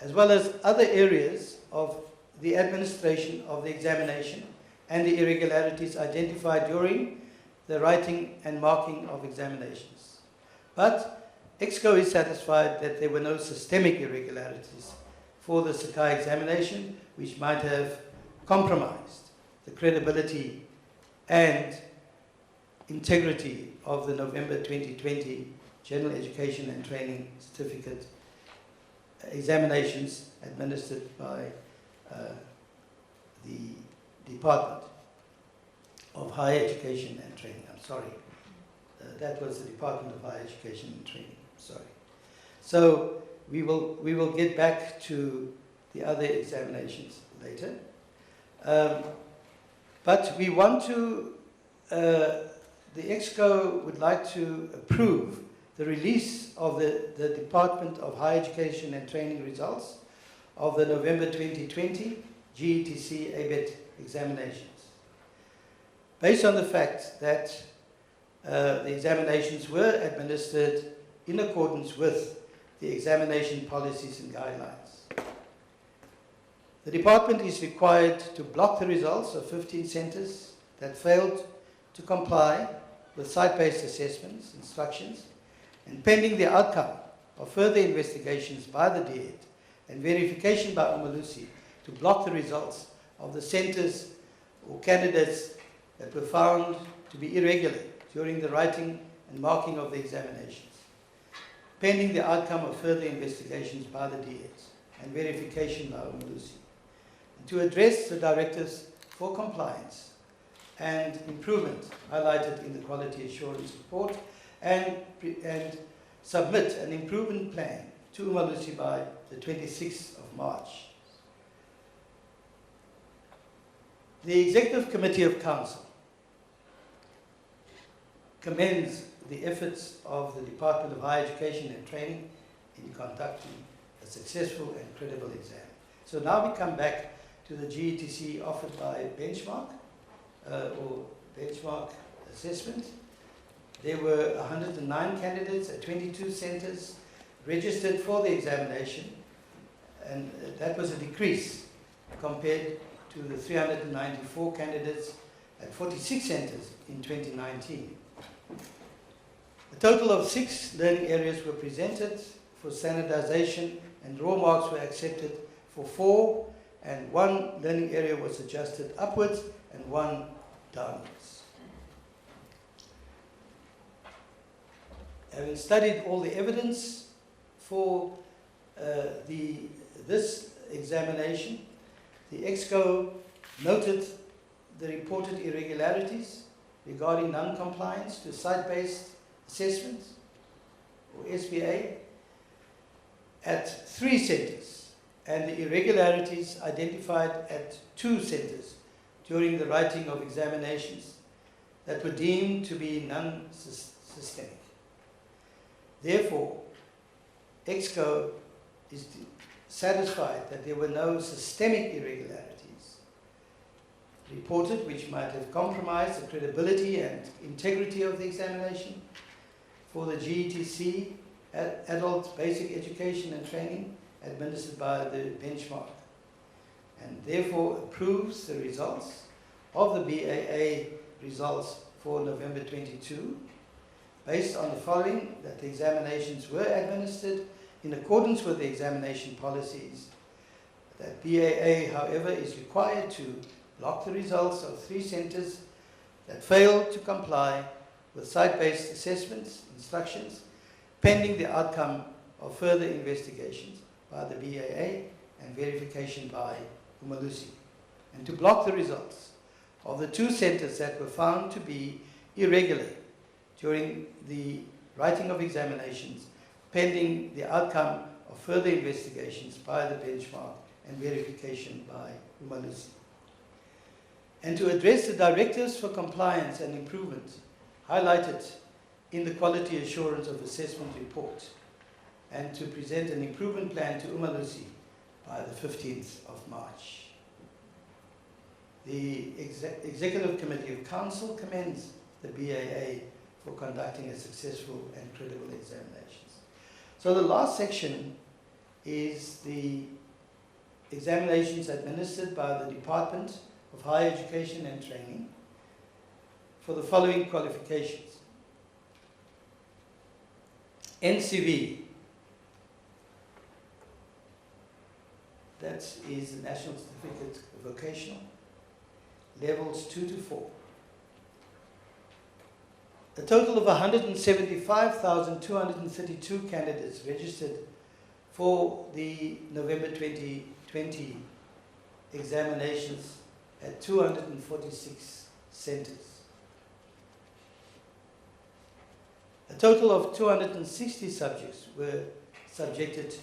as well as other areas of the administration of the examination and the irregularities identified during the writing and marking of examinations. But EXCO is satisfied that there were no systemic irregularities for the SACAI examination which might have compromised the credibility and integrity of the November 2020 General Education and Training Certificate examinations administered by the Department of Higher Education and Training. I'm sorry. That was the Department of Higher Education and Training. Sorry. So we will get back to the other examinations later. But we want to, the EXCO would like to approve the release of the Department of Higher Education and Training results of the November 2020 GETC ABET examinations. Based on the fact that the examinations were administered in accordance with the examination policies and guidelines. The department is required to block the results of 15 centers that failed to comply with site-based assessments, instructions, and pending the outcome of further investigations by the DHET and verification by UMalusi to block the results of the centers or candidates that were found to be irregular during the writing and marking of the examinations, pending the outcome of further investigations by the DHET and verification by UMalusi, and to address the directives for compliance and improvement highlighted in the Quality Assurance Report and submit an improvement plan to UMalusi by the 26th of March. The Executive Committee of Council commends the efforts of the Department of Higher Education and Training in conducting a successful and credible exam. So now we come back to the GETC offered by benchmark or benchmark assessment. There were 109 candidates at 22 centers registered for the examination, and that was a decrease compared to the 394 candidates at 46 centers in 2019. A total of 6 learning areas were presented for standardization, and raw marks were accepted for 4, and 1 learning area was adjusted upwards and 1 downwards. Having studied all the evidence for this examination, the EXCO noted the reported irregularities regarding non-compliance to site-based assessments, or SBA, at 3 centers, and the irregularities identified at 2 centers during the writing of examinations that were deemed to be non-systemic. Therefore, EXCO is satisfied that there were no systemic irregularities reported which might have compromised the credibility and integrity of the examination for the GETC, Adult Basic Education and Training, administered by the benchmark, and therefore approves the results of the BAA results for November 22, based on the following: that the examinations were administered in accordance with the examination policies, that BAA, however, is required to block the results of 3 centers that failed to comply with site-based assessments instructions, pending the outcome of further investigations by the BAA and verification by UMalusi, and to block the results of the 2 centers that were found to be irregular during the writing of examinations, pending the outcome of further investigations by the benchmark and verification by UMalusi. And to address the directives for compliance and improvement highlighted in the Quality Assurance of Assessment report, and to present an improvement plan to UMalusi by the 15th of March. The Executive Committee of Council commends the BAA for conducting a successful and credible examinations. So the last section is the examinations administered by the Department of Higher Education and Training for the following qualifications. NCV, that is the National Certificate of Vocational, levels 2 to 4. A total of 175,232 candidates registered for the November 2020 examinations at 246 centers. A total of 260 subjects were subjected,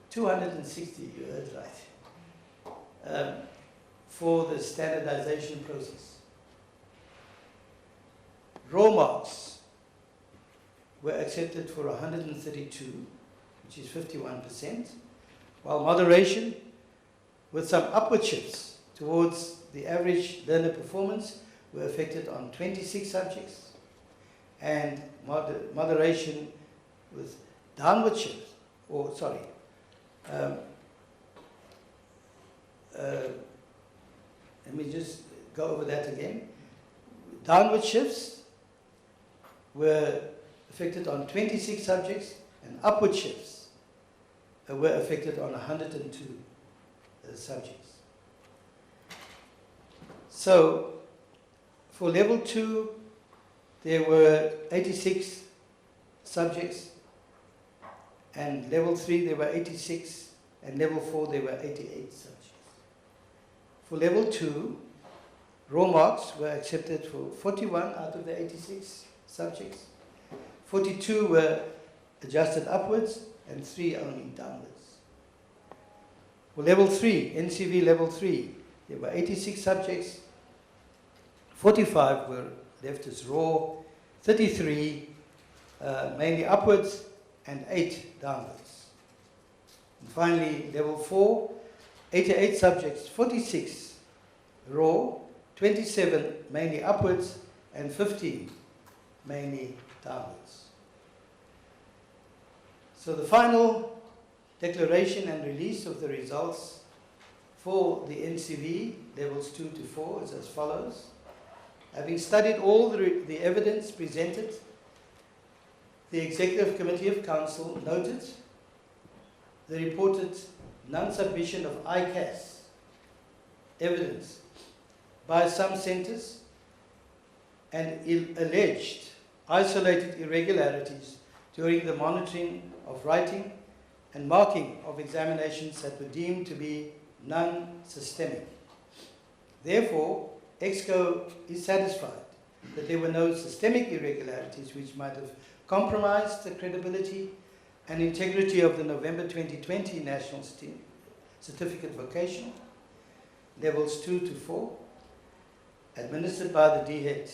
260, you heard right, for the standardization process. Raw marks were accepted for 132, which is 51%, while moderation, with some upward shifts towards the average learner performance, were affected on 26 subjects, and moderation with downward shifts, or sorry, let me just go over that again. Downward shifts were affected on 26 subjects, and upward shifts were affected on 102 subjects. So, for level 2, there were 86 subjects, and level 3 there were 86, and level 4 there were 88 subjects. For level 2, raw marks were accepted for 41 out of the 86 subjects. 42 were adjusted upwards, and 3 only downwards. For level 3, NCV level 3, there were 86 subjects. 45 were left as raw, 33 mainly upwards, and 8 downwards. And finally, level 4, 88 subjects, 46 raw, 27 mainly upwards, and 15 mainly downwards. So the final declaration and release of the results for the NCV levels 2 to 4 is as follows. Having studied all the evidence presented, the Executive Committee of Council noted the reported non-submission of ICAS evidence by some centres and alleged isolated irregularities during the monitoring of writing and marking of examinations that were deemed to be non-systemic. Therefore, EXCO is satisfied that there were no systemic irregularities which might have compromised the credibility and integrity of the November 2020 National Certificate Vocational, levels 2 to 4, administered by the DHET,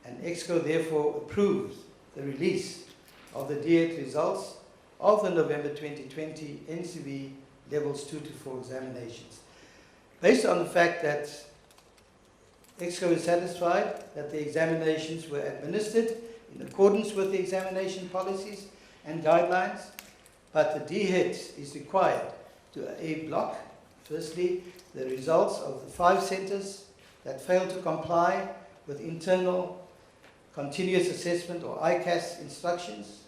and EXCO therefore approves the release of the DHET results of the November 2020 NCV levels 2 to 4 examinations. Based on the fact that EXCO is satisfied that the examinations were administered in accordance with the examination policies and guidelines, but the DHET is required to block, firstly, the results of the 5 centres that failed to comply with internal continuous assessment or ICAS instructions,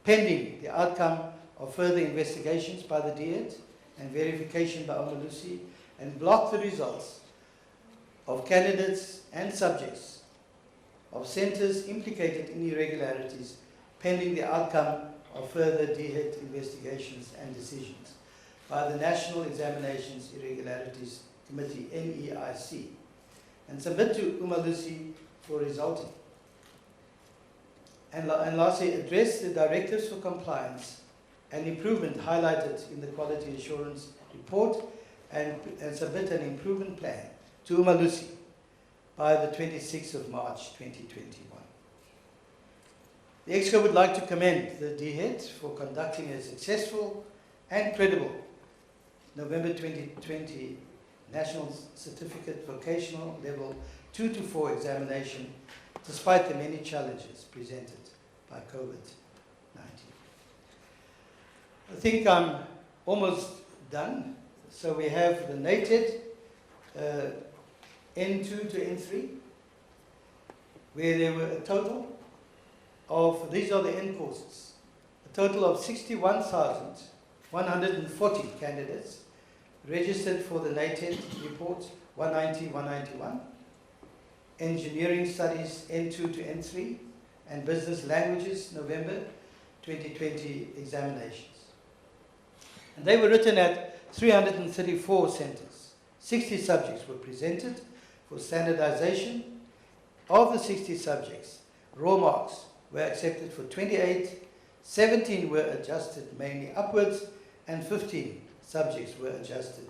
pending the outcome of further investigations by the DHET and verification by UMalusi, and block the results of candidates and subjects of centres implicated in irregularities pending the outcome of further DHET investigations and decisions by the National Examinations Irregularities Committee, NEIC, and submit to UMalusi for resulting. And lastly, address the directives for compliance and improvement highlighted in the Quality Assurance Report and submit an improvement plan to UMalusi by the 26th of March 2021. The EXCO would like to commend the DHET for conducting a successful and credible November 2020 National Certificate Vocational Level 2 to 4 examination, despite the many challenges presented by COVID-19. I think I'm almost done. So we have the NATED N2 to N3, where there were a total of, these are the N courses, a total of 61,140 candidates registered for the NATED report 190-191, Engineering Studies N2 to N3, and Business Languages November 2020 examinations. And they were written at 334 centres. 60 subjects were presented for standardization. Of the 60 subjects, raw marks were accepted for 28, 17 were adjusted mainly upwards, and 15 subjects were adjusted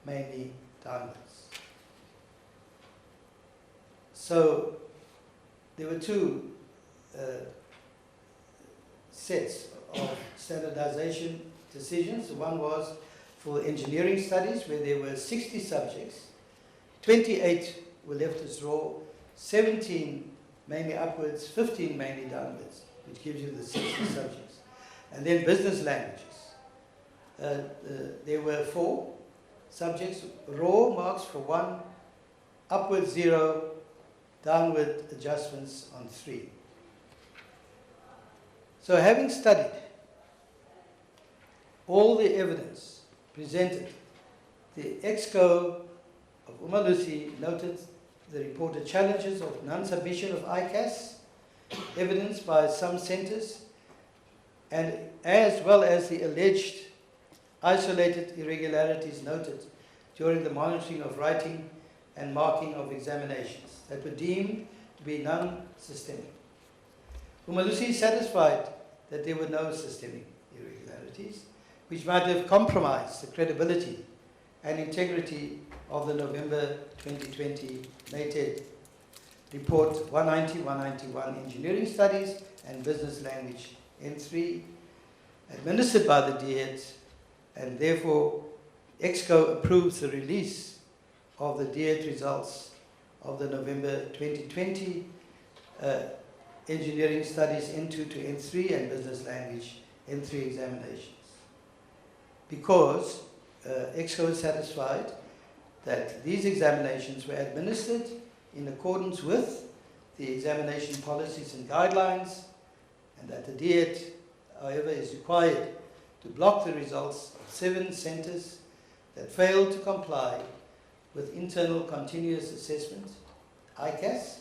mainly downwards. So there were 2 sets of standardization decisions. One was for engineering studies, where there were 60 subjects, 28 were left as raw, 17 mainly upwards, 15 mainly downwards, which gives you the 60 subjects. And then business languages. There were 4 subjects, raw marks for 1, upward 0, downward adjustments on 3. So having studied all the evidence presented, the EXCO of UMalusi noted the reported challenges of non-submission of ICAS evidence by some centres, and as well as the alleged isolated irregularities noted during the monitoring of writing and marking of examinations that were deemed to be non-systemic. UMalusi is satisfied that there were no systemic irregularities which might have compromised the credibility and integrity of the November 2020 NATED report 190-191 Engineering Studies and Business Language N3, administered by the DHET, and therefore EXCO approves the release of the DHET results of the November 2020 Engineering Studies N2 to N3 and Business Language N3 examinations. Because EXCO is satisfied that these examinations were administered in accordance with the examination policies and guidelines, and that the DHET, however, is required to block the results of 7 centres that failed to comply with internal continuous assessment, ICAS,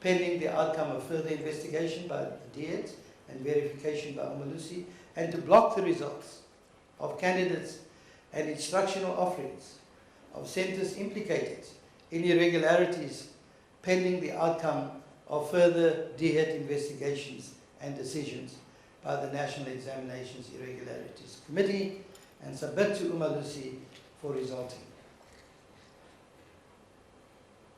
pending the outcome of further investigation by the DHET and verification by UMalusi, and to block the results of candidates and instructional offerings of centres implicated in irregularities pending the outcome of further DHET investigations and decisions by the National Examinations Irregularities Committee, and submit to UMalusi for resulting.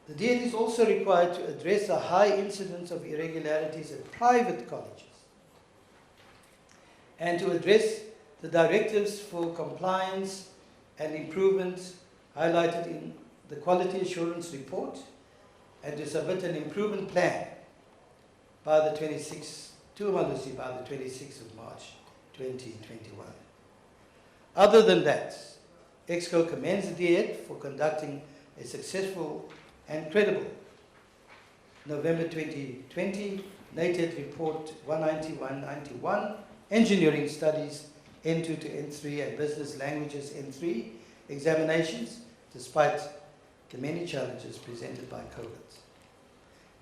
The DHET is also required to address a high incidence of irregularities at private colleges and to address the directives for compliance and improvements highlighted in the Quality Assurance Report, and to submit an improvement plan by the 26th, to UMalusi by the 26th of March 2021. Other than that, EXCO commends the DHET for conducting a successful and credible November 2020 NATED Report 19191 Engineering Studies N2 to N3 and Business Languages N3 examinations, despite the many challenges presented by COVID.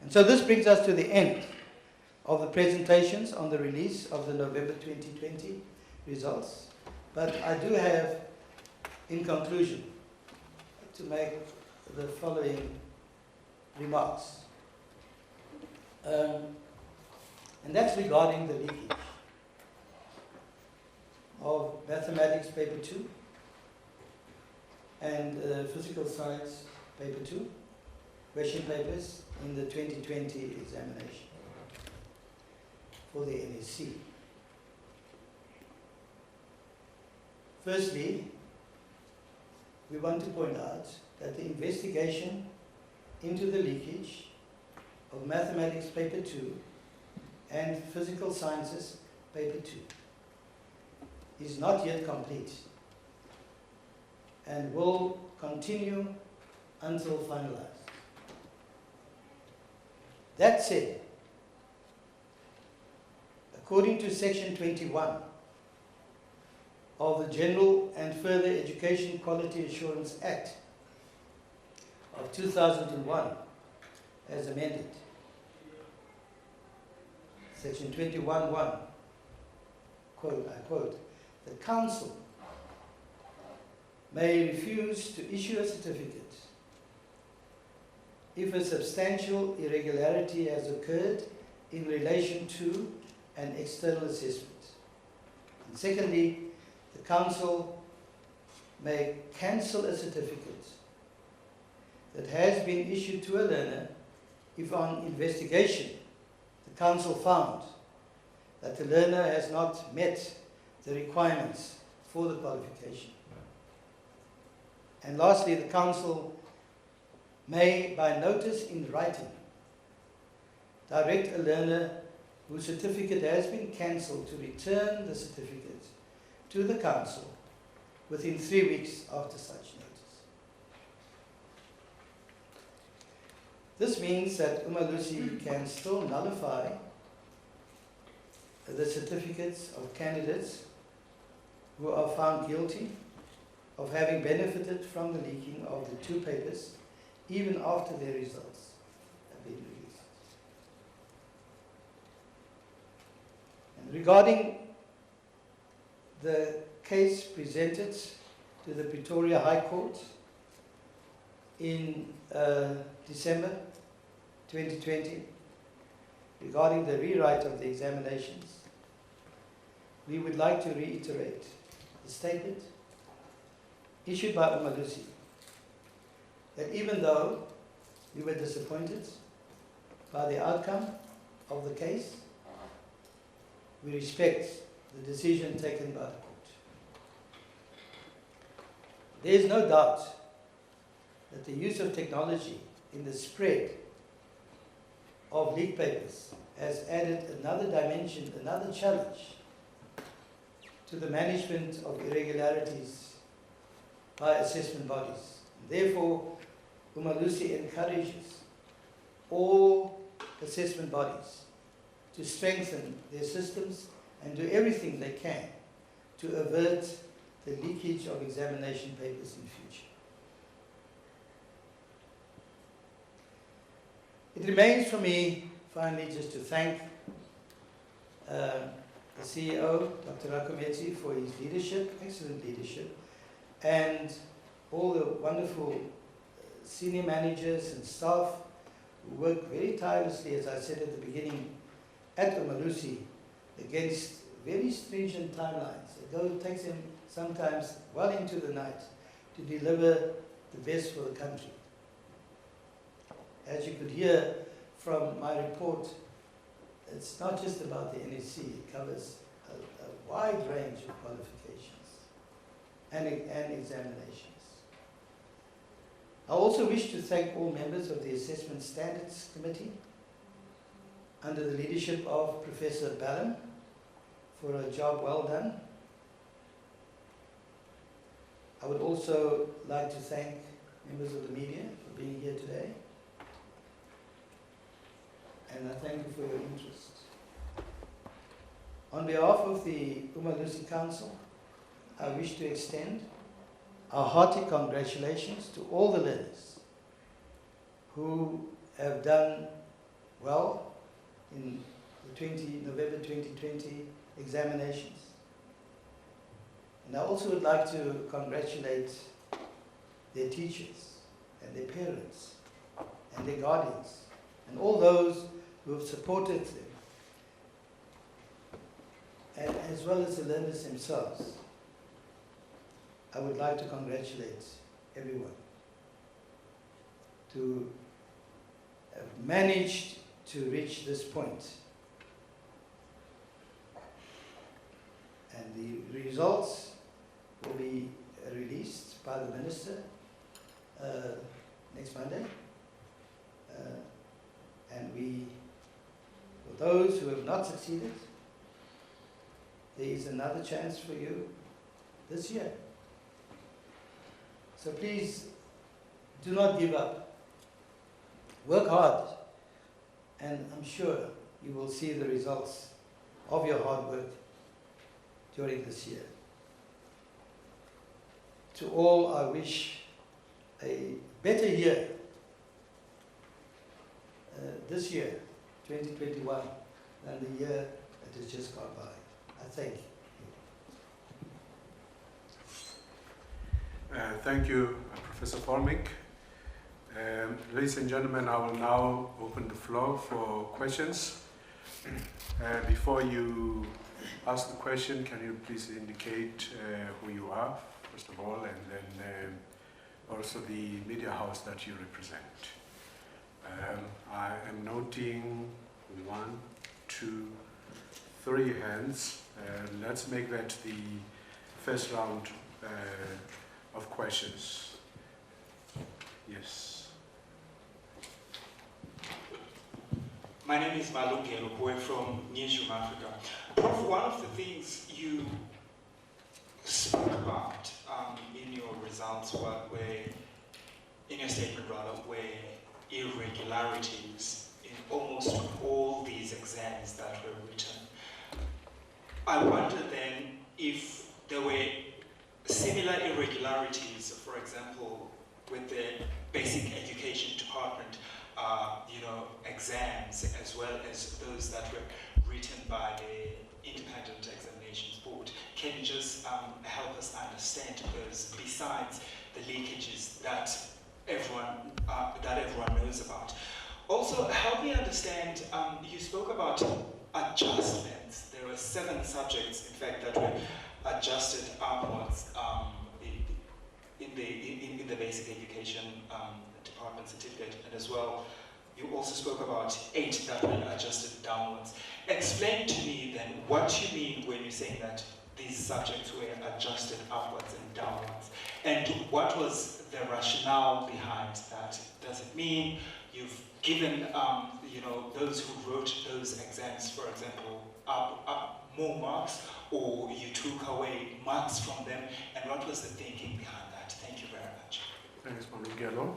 And so this brings us to the end of the presentations on the release of the November 2020 results. But I do have, in conclusion, to make the following remarks. And that's regarding the leakage of mathematics paper 2 and physical science paper 2 question papers in the 2020 examination for the NSC. Firstly, we want to point out that the investigation into the leakage of mathematics paper 2 and physical sciences paper 2 is not yet complete and will continue until finalized. That said, according to Section 21 of the General and Further Education Quality Assurance Act of 2001, as amended, Section 21(1), quote, I quote, the Council may refuse to issue a certificate if a substantial irregularity has occurred in relation to an external assessment. And secondly, the Council may cancel a certificate that has been issued to a learner if on investigation the Council found that the learner has not met the requirements for the qualification. And lastly, the Council may, by notice in writing, direct a learner whose certificate has been cancelled to return the certificate to the Council within 3 weeks after such notice. This means that UMalusi can still nullify the certificates of candidates who are found guilty of having benefited from the leaking of the 2 papers even after their results have been released. And regarding the case presented to the Pretoria High Court in December 2020 regarding the rewrite of the examinations, we would like to reiterate the statement issued by UMalusi that even though we were disappointed by the outcome of the case, we respect the decision taken by the court. There is no doubt that the use of technology in the spread of leak papers has added another dimension, another challenge to the management of irregularities by assessment bodies. Therefore, UMalusi encourages all assessment bodies to strengthen their systems and do everything they can to avert the leakage of examination papers in future. It remains for me, finally, just to thank the CEO, Dr. Rakometsi, for his leadership, excellent leadership, and all the wonderful senior managers and staff who work very tirelessly, as I said at the beginning, at UMalusi, against very stringent timelines. It takes them sometimes well into the night to deliver the best for the country. As you could hear from my report, it's not just about the NSC, it covers a wide range of qualifications and examinations. I also wish to thank all members of the Assessment Standards Committee under the leadership of Professor Ballum for a job well done. I would also like to thank members of the media for being here today. And I thank you for your interest. On behalf of the UMalusi Council, I wish to extend our hearty congratulations to all the learners who have done well in the November 2020 examinations. And I also would like to congratulate their teachers and their parents and their guardians and all those who have supported them, and as well as the learners themselves. I would like to congratulate everyone to have managed to reach this point. And the results will be released by the Minister next Monday. And for those who have not succeeded, there is another chance for you this year. So please do not give up. Work hard, and I'm sure you will see the results of your hard work during this year. To all, I wish a better year this year, 2021, than the year that has just gone by. I thank you. Thank you, Professor Formick. Ladies and gentlemen, I will now open the floor for questions. Before you ask the question, can you please indicate who you are, first of all, and then also the media house that you represent. I am noting 1, 2, 3 hands. Let's make that the first round of questions. Yes. My name is UMalusi. We're from Newsroom Africa. Prof, one of the things you spoke about in your results were, in your statement rather, were irregularities in almost all these exams that were written. I wonder then if there were similar irregularities, for example, with the basic education department, exams, as well as those that were written by the Independent Examinations Board. Can you just help us understand those, besides the leakages that everyone knows about? Also, help me understand, you spoke about adjustments. There were 7 subjects, in fact, that were adjusted upwards in the basic education department certificate, and as well, you also spoke about 8 that were adjusted downwards. Explain to me then what you mean when you're saying that these subjects were adjusted upwards and downwards, and what was the rationale behind that? Does it mean you've given those who wrote those exams, for example, more marks, or you took away marks from them, and what was the thinking behind that? Thank you very much. Thanks, Malungelo.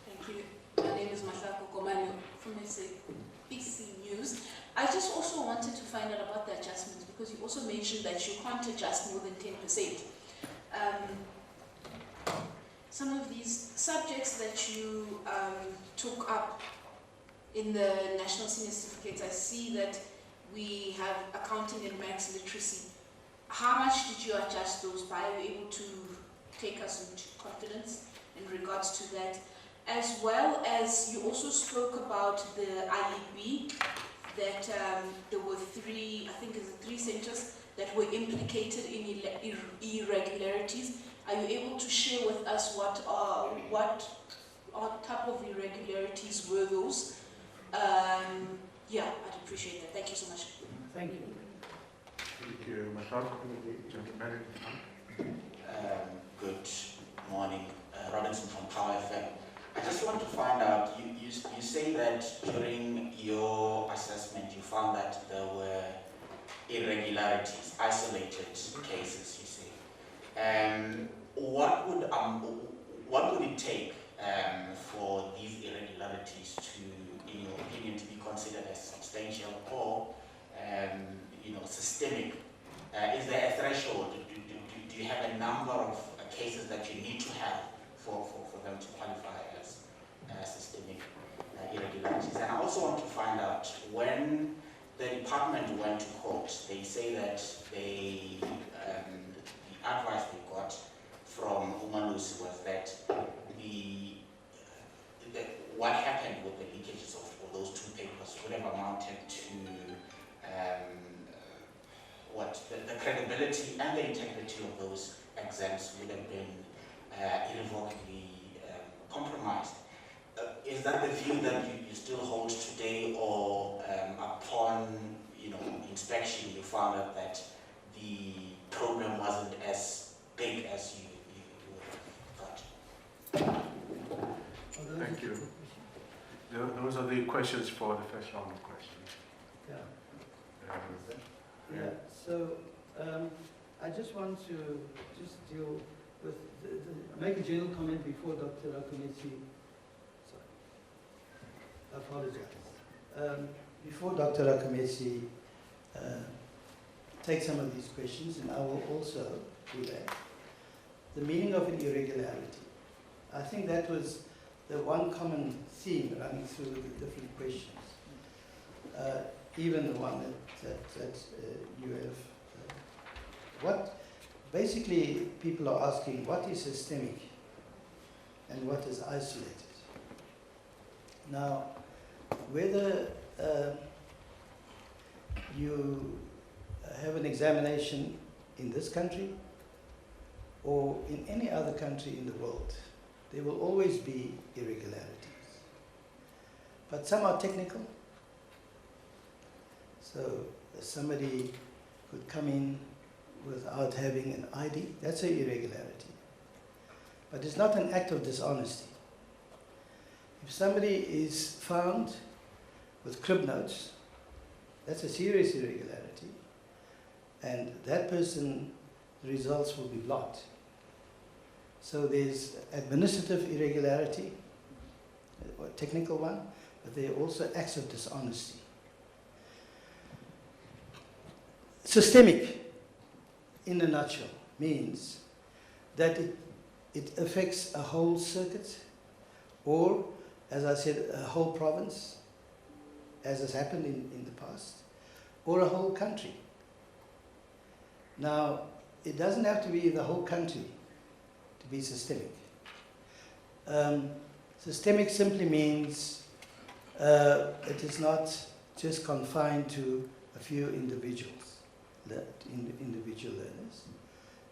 Thank you. My name is Masako Komani from SABC News. I just also wanted to find out about the adjustments, because you also mentioned that you can't adjust more than 10%. Some of these subjects that you took up in the National Senior Certificates, I see that we have accounting and maths literacy. How much did you adjust those by? Are you able to take us into confidence in regards to that? as well as you also spoke about the IEB, that there were three, I think it's 3 centers that were implicated in irregularities. Are you able to share with us what type of irregularities were those? Yeah, I'd appreciate that. Thank you so much. Thank you. Thank you, Matric. Gentleman in front. Good morning, Robinson from Power FM. I just want to find out, you say that during your assessment you found that there were irregularities, isolated cases, you say. What would it take for these irregularities to, in your opinion, to be considered as substantial or systemic? Is there a threshold? Do you have a number of cases that you need to have for them to qualify as systemic irregularities? And I also want to find out, when the department went to court, they say that the advice they got from UMalusi was that what happened with the leakages of those 2 papers would have amounted to the credibility and the integrity of those exams would have been irrevocably compromised. Is that the view that you still hold today, or upon inspection you found out that the program wasn't as big as you thought? Thank you. Those are the questions for the first round of questions. Yeah. So I just want to deal with make a general comment before Dr. Akamesi. Sorry, I apologize. Before Dr. Akamesi takes some of these questions, and I will also do that. The meaning of an irregularity. I think that was the one common theme running through the different questions. Even the one that you have. What basically people are asking, what is systemic and what is isolated? Now, whether you have an examination in this country or in any other country in the world, there will always be irregularities. But some are technical. So somebody could come in without having an ID, that's an irregularity. But it's not an act of dishonesty. If somebody is found with crib notes, that's a serious irregularity, and that person, the results will be blocked. So there's administrative irregularity, or technical one, but there are also acts of dishonesty. Systemic, in a nutshell, means that it affects a whole circuit, or, as I said, a whole province, as has happened in the past, or a whole country. Now, it doesn't have to be the whole country to be systemic. Systemic simply means it is not just confined to a few individuals. Individual learners.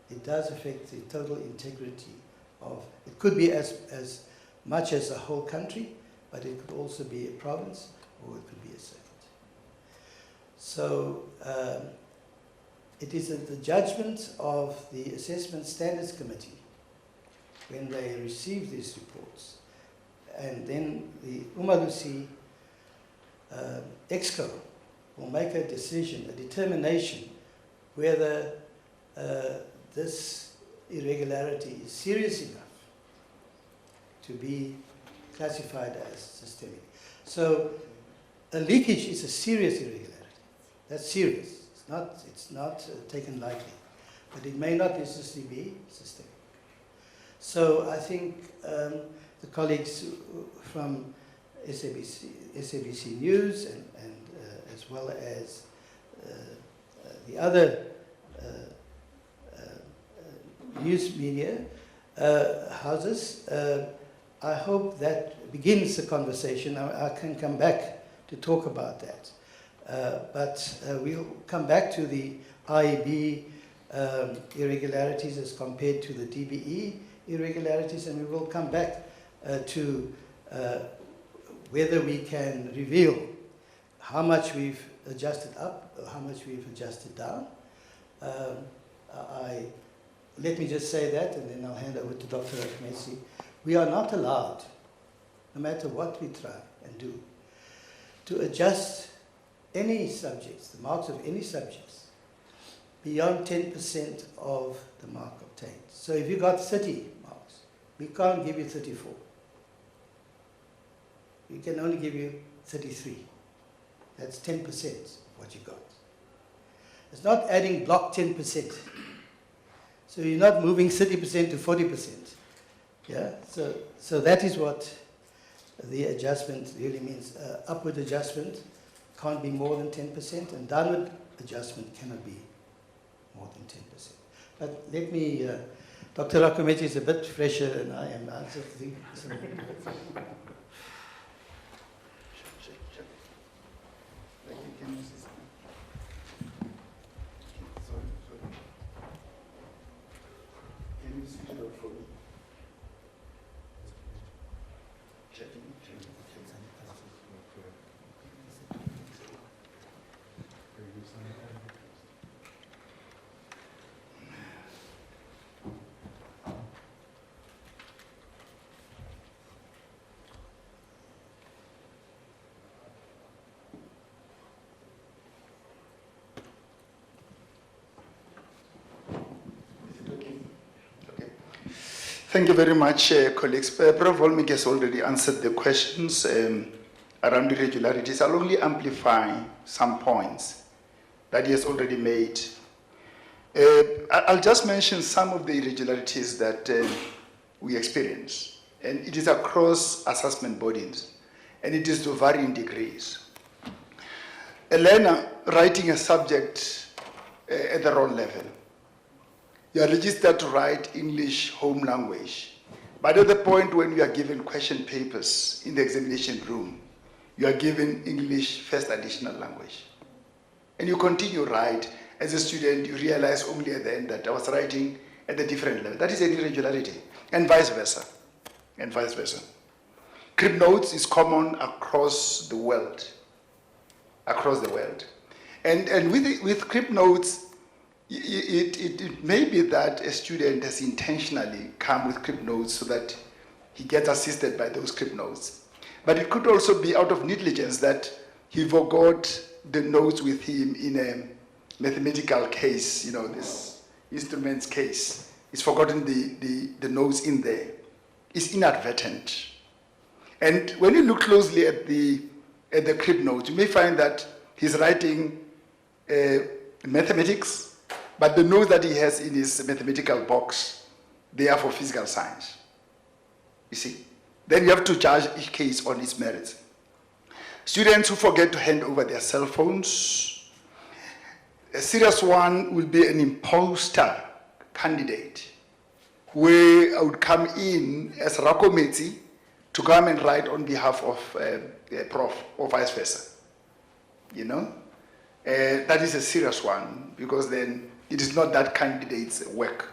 It does affect the total integrity of, it could be as much as a whole country, but it could also be a province, or it could be a circuit. So it is the judgment of the Assessment Standards Committee when they receive these reports, and then the UMalusi EXCO will make a decision, a determination, whether this irregularity is serious enough to be classified as systemic. So a leakage is a serious irregularity. That's serious. It's not taken lightly, but it may not necessarily be systemic. So I think the colleagues from SABC News and as well as the other news media houses I hope that begins the conversation. I can come back to talk about that. But we'll come back to the IEB irregularities as compared to the DBE irregularities, and we will come back to whether we can reveal how much we've adjusted up or how much we've adjusted down. Let me just say that, and then I'll hand over to Dr. Akmesi. We are not allowed, no matter what we try and do, to adjust any subjects, the marks of any subjects, beyond 10% of the mark obtained. So if you got 30 marks, we can't give you 34. We can only give you 33. That's 10% of what you got. It's not adding block 10%. So you're not moving 30% to 40%. Yeah? So that is what the adjustment really means. Upward adjustment can't be more than 10%, and downward adjustment cannot be more than 10%. But let me, Dr. Rakomechi is a bit fresher than I am. I just think Thank you very much, colleagues. Prof. Volmik has already answered the questions around irregularities. I'll only amplify some points that he has already made. I'll just mention some of the irregularities that we experience. And it is across assessment bodies, and it is to varying degrees. A learner writing a subject at the wrong level. You are registered to write English home language, but at the point when you are given question papers in the examination room, you are given English first additional language. And you continue to write. As a student, you realize only at the end that I was writing at a different level. That is an irregularity, and vice versa, and vice versa. Crib notes is common across the world, And with crib notes, it may be that a student has intentionally come with crib notes so that he gets assisted by those crib notes. But it could also be out of negligence that he forgot the notes with him in a mathematical case, this instruments case. He's forgotten the notes in there. It's inadvertent. And when you look closely at the crib notes, you may find that he's writing mathematics, but the notes that he has in his mathematical box, they are for physical science. You see? Then you have to judge each case on its merits. Students who forget to hand over their cell phones. A serious one will be an imposter candidate, where I would come in as Rakometsi to come and write on behalf of Prof or vice versa. That is a serious one, because then it is not that candidate's work.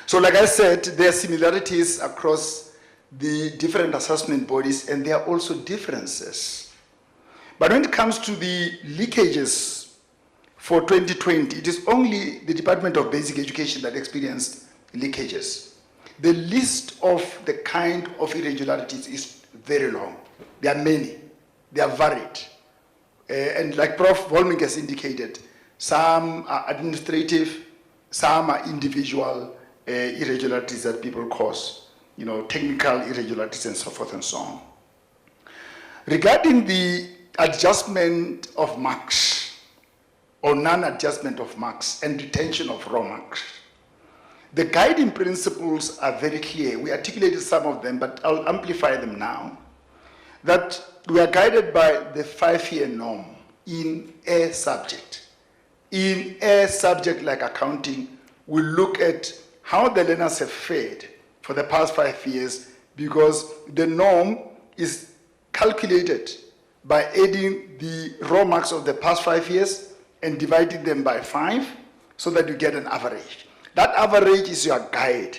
So like I said, there are similarities across the different assessment bodies, and there are also differences. But when it comes to the leakages for 2020, it is only the Department of Basic Education that experienced leakages. The list of the kind of irregularities is very long. There are many. They are varied. And like Prof. Volmik has indicated, some are administrative, some are individual irregularities that people cause, technical irregularities and so forth and so on. Regarding the adjustment of marks or non-adjustment of marks and retention of raw marks, the guiding principles are very clear. We articulated some of them, but I'll amplify them now. That we are guided by the 5-year norm in a subject. In a subject like accounting, we look at how the learners have fared for the past 5 years because the norm is calculated by adding the raw marks of the past 5 years and dividing them by 5 so that you get an average. That average is your guide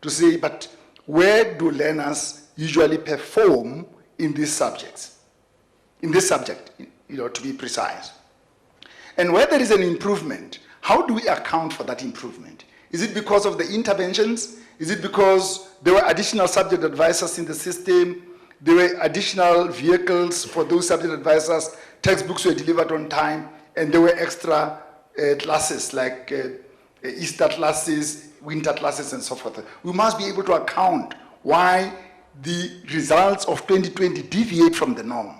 to say, but where do learners usually perform in these subjects? In this subject, to be precise. And where there is an improvement, how do we account for that improvement? Is it because of the interventions? Is it because there were additional subject advisors in the system? There were additional vehicles for those subject advisors, textbooks were delivered on time, and there were extra classes like Easter classes, winter classes, and so forth. We must be able to account why the results of 2020 deviate from the norm.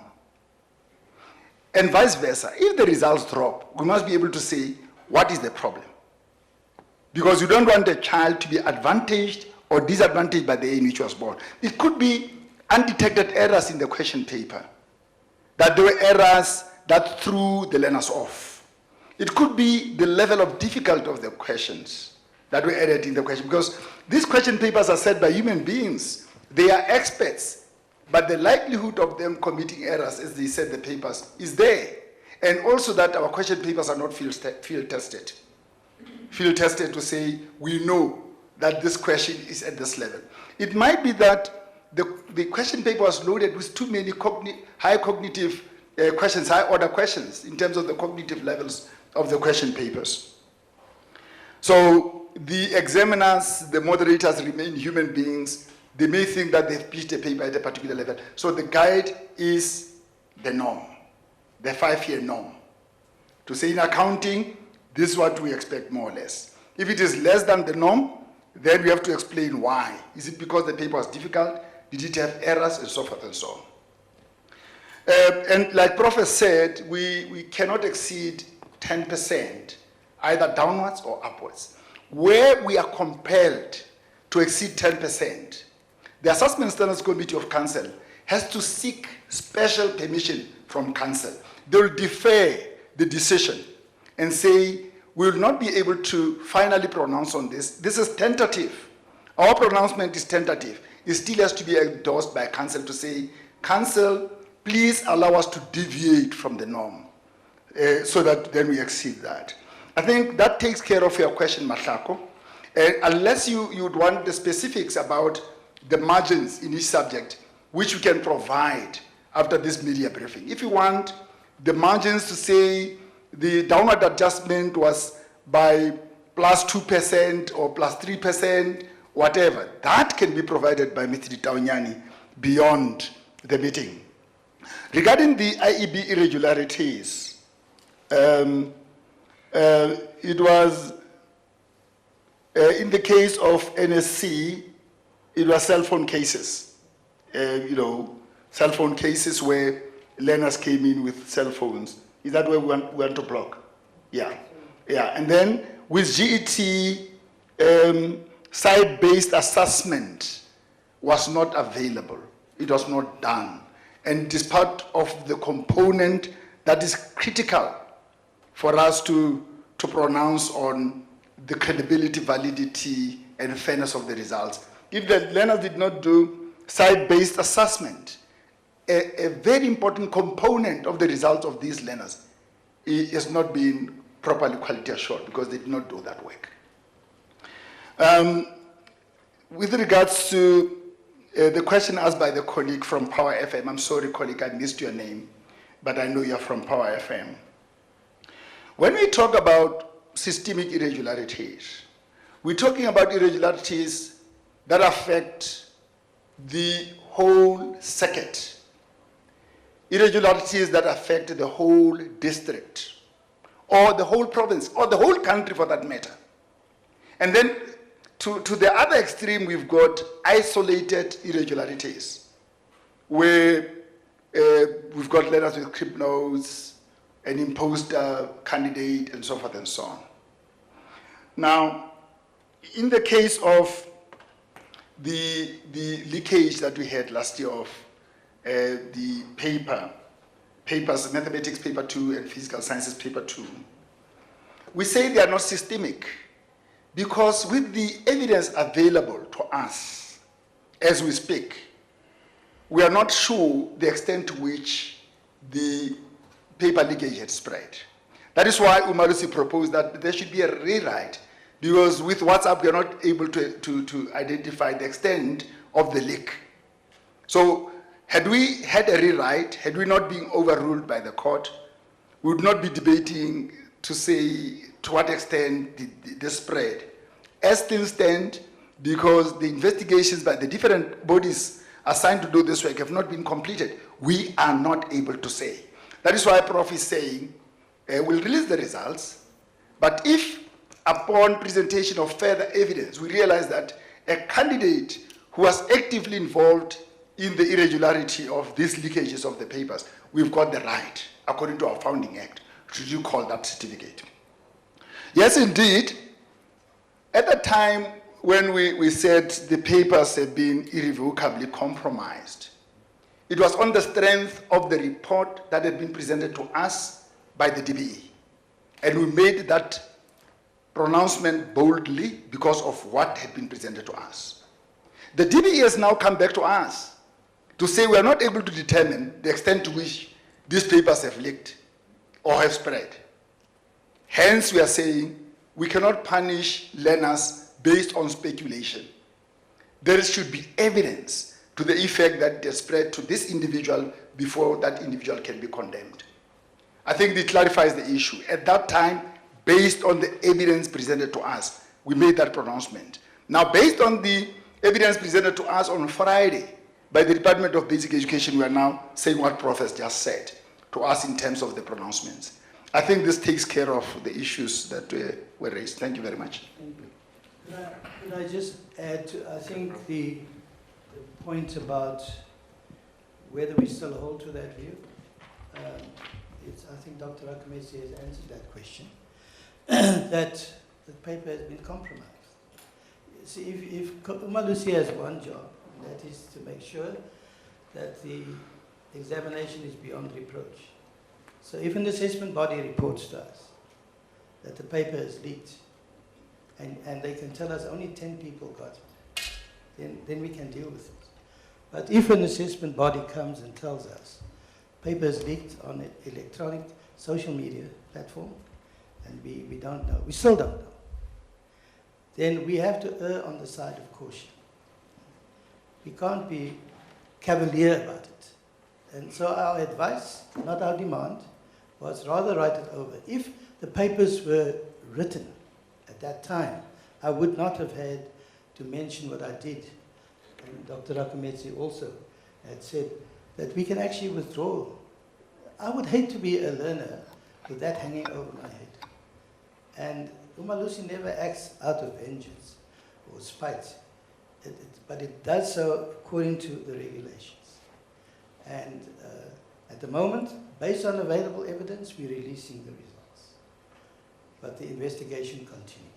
And vice versa. If the results drop, we must be able to say, what is the problem? Because you don't want a child to be advantaged or disadvantaged by the year in which he was born. It could be undetected errors in the question paper, that there were errors that threw the learners off. It could be the level of difficulty of the questions that were added in the question, because these question papers are set by human beings. They are experts, but the likelihood of them committing errors, as they said the papers, is there. And also that our question papers are not field tested. Field tested to say, we know that this question is at this level. It might be that the question paper was loaded with too many high cognitive questions, high order questions in terms of the cognitive levels of the question papers. So the examiners, the moderators remain human beings. They may think that they've pitched a paper at a particular level. So the guide is the norm, the 5-year norm. To say in accounting, this is what we expect more or less. If it is less than the norm, then we have to explain why. Is it because the paper was difficult? Did it have errors? And so forth and so on. And like Prof said, we cannot exceed 10%, either downwards or upwards. Where we are compelled to exceed 10%, the Assessment Standards Committee of Council has to seek special permission from Council. They will defer the decision and say, we will not be able to finally pronounce on this. This is tentative. Our pronouncement is tentative. It still has to be endorsed by Council to say, Council, please allow us to deviate from the norm so that then we exceed that. I think that takes care of your question, Mahlako. Unless you would want the specifics about the margins in each subject, which we can provide after this media briefing. If you want the margins to say the downward adjustment was by plus 2% or plus 3%, whatever, that can be provided by Mr. Taunyani beyond the meeting. Regarding the IEB irregularities, it was, in the case of NSC, it was cell phone cases. Cell phone cases where learners came in with cell phones. Is that where we want to block? Yeah. And then with GET, site-based assessment was not available. It was not done. And it is part of the component that is critical for us to pronounce on the credibility, validity, and fairness of the results. If the learners did not do site-based assessment, a very important component of the results of these learners is not being properly quality assured because they did not do that work. With regards to the question asked by the colleague from Power FM, I'm sorry, colleague, I missed your name, but I know you're from Power FM. When we talk about systemic irregularities, we're talking about irregularities that affect the whole circuit, irregularities that affect the whole district, or the whole province, or the whole country for that matter. And then to the other extreme, we've got isolated irregularities, where we've got learners with criminals, an imposter candidate, and so forth and so on. Now, in the case of the leakage that we had last year of the papers, mathematics paper 2 and physical sciences paper 2, we say they are not systemic because with the evidence available to us as we speak, we are not sure the extent to which the paper leakage had spread. That is why UMalusi proposed that there should be a rewrite, because with WhatsApp we are not able to identify the extent of the leak. So had we had a rewrite, had we not been overruled by the court, we would not be debating to say to what extent did the spread. As things stand, because the investigations by the different bodies assigned to do this work have not been completed, we are not able to say. That is why Prof is saying, we'll release the results, but if upon presentation of further evidence, we realize that a candidate who was actively involved in the irregularity of these leakages of the papers, we've got the right, according to our founding act, to recall that certificate. Yes, indeed, at the time when we said the papers had been irrevocably compromised, it was on the strength of the report that had been presented to us by the DBE. And we made that pronouncement boldly because of what had been presented to us. The DBE has now come back to us to say we are not able to determine the extent to which these papers have leaked or have spread. Hence, we are saying we cannot punish learners based on speculation. There should be evidence to the effect that they spread to this individual before that individual can be condemned. I think it clarifies the issue. At that time, based on the evidence presented to us, we made that pronouncement. Now, based on the evidence presented to us on Friday by the Department of Basic Education, we are now saying what Prof has just said to us in terms of the pronouncements. I think this takes care of the issues that were raised. Thank you very much. Thank you. Could I just add to, I think the point about whether we still hold to that view, I think Dr. Akamesi has answered that question, that the paper has been compromised. See, if UMalusi has one job, and that is to make sure that the examination is beyond reproach. So if an assessment body reports to us that the paper is leaked, and they can tell us only 10 people got it, then we can deal with it. But if an assessment body comes and tells us paper is leaked on an electronic social media platform, and we don't know, we still don't know, then we have to err on the side of caution. We can't be cavalier about it. And so our advice, not our demand, was rather write it over. If the papers were written at that time, I would not have had to mention what I did. And Dr. Akamesi also had said that we can actually withdraw. I would hate to be a learner with that hanging over my head. And UMalusi never acts out of vengeance or spite, but it does so according to the regulations. And at the moment, based on available evidence, we're releasing the results. But the investigation continues.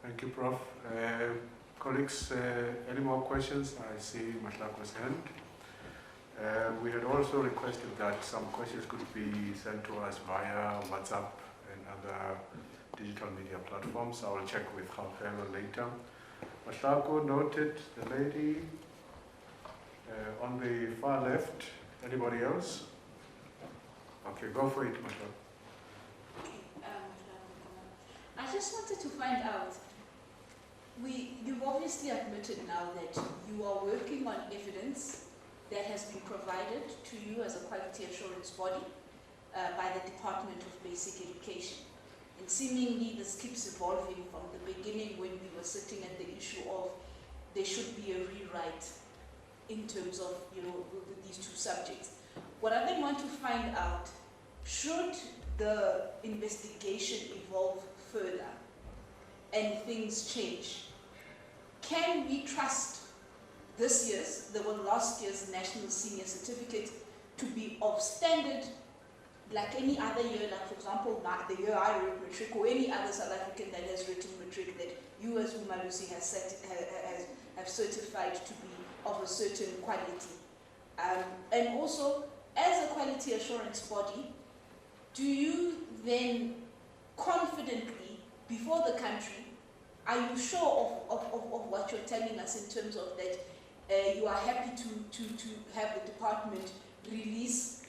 Thank you, Prof. Colleagues, any more questions? I see Matlako's hand. We had also requested that some questions could be sent to us via WhatsApp and other digital media platforms. I will check with Khalfelo later. Matlako noted, the lady on the far left. Anybody else? Okay, go for it, Matlako. I just wanted to find out, you've obviously admitted now that you are working on evidence that has been provided to you as a quality assurance body by the Department of Basic Education. And seemingly this keeps evolving from the beginning when we were sitting at the issue of there should be a rewrite in terms of, these two subjects. What I then want to find out, should the investigation evolve further and things change, can we trust this year's, last year's National Senior Certificate to be of standard like any other year, like for example, the year I wrote Matric, or any other South African that has written Matric that you as UMalusi have certified to be of a certain quality? And also, as a quality assurance body, do you then confidently, before the country, are you sure of what you're telling us in terms of that you are happy to have the department release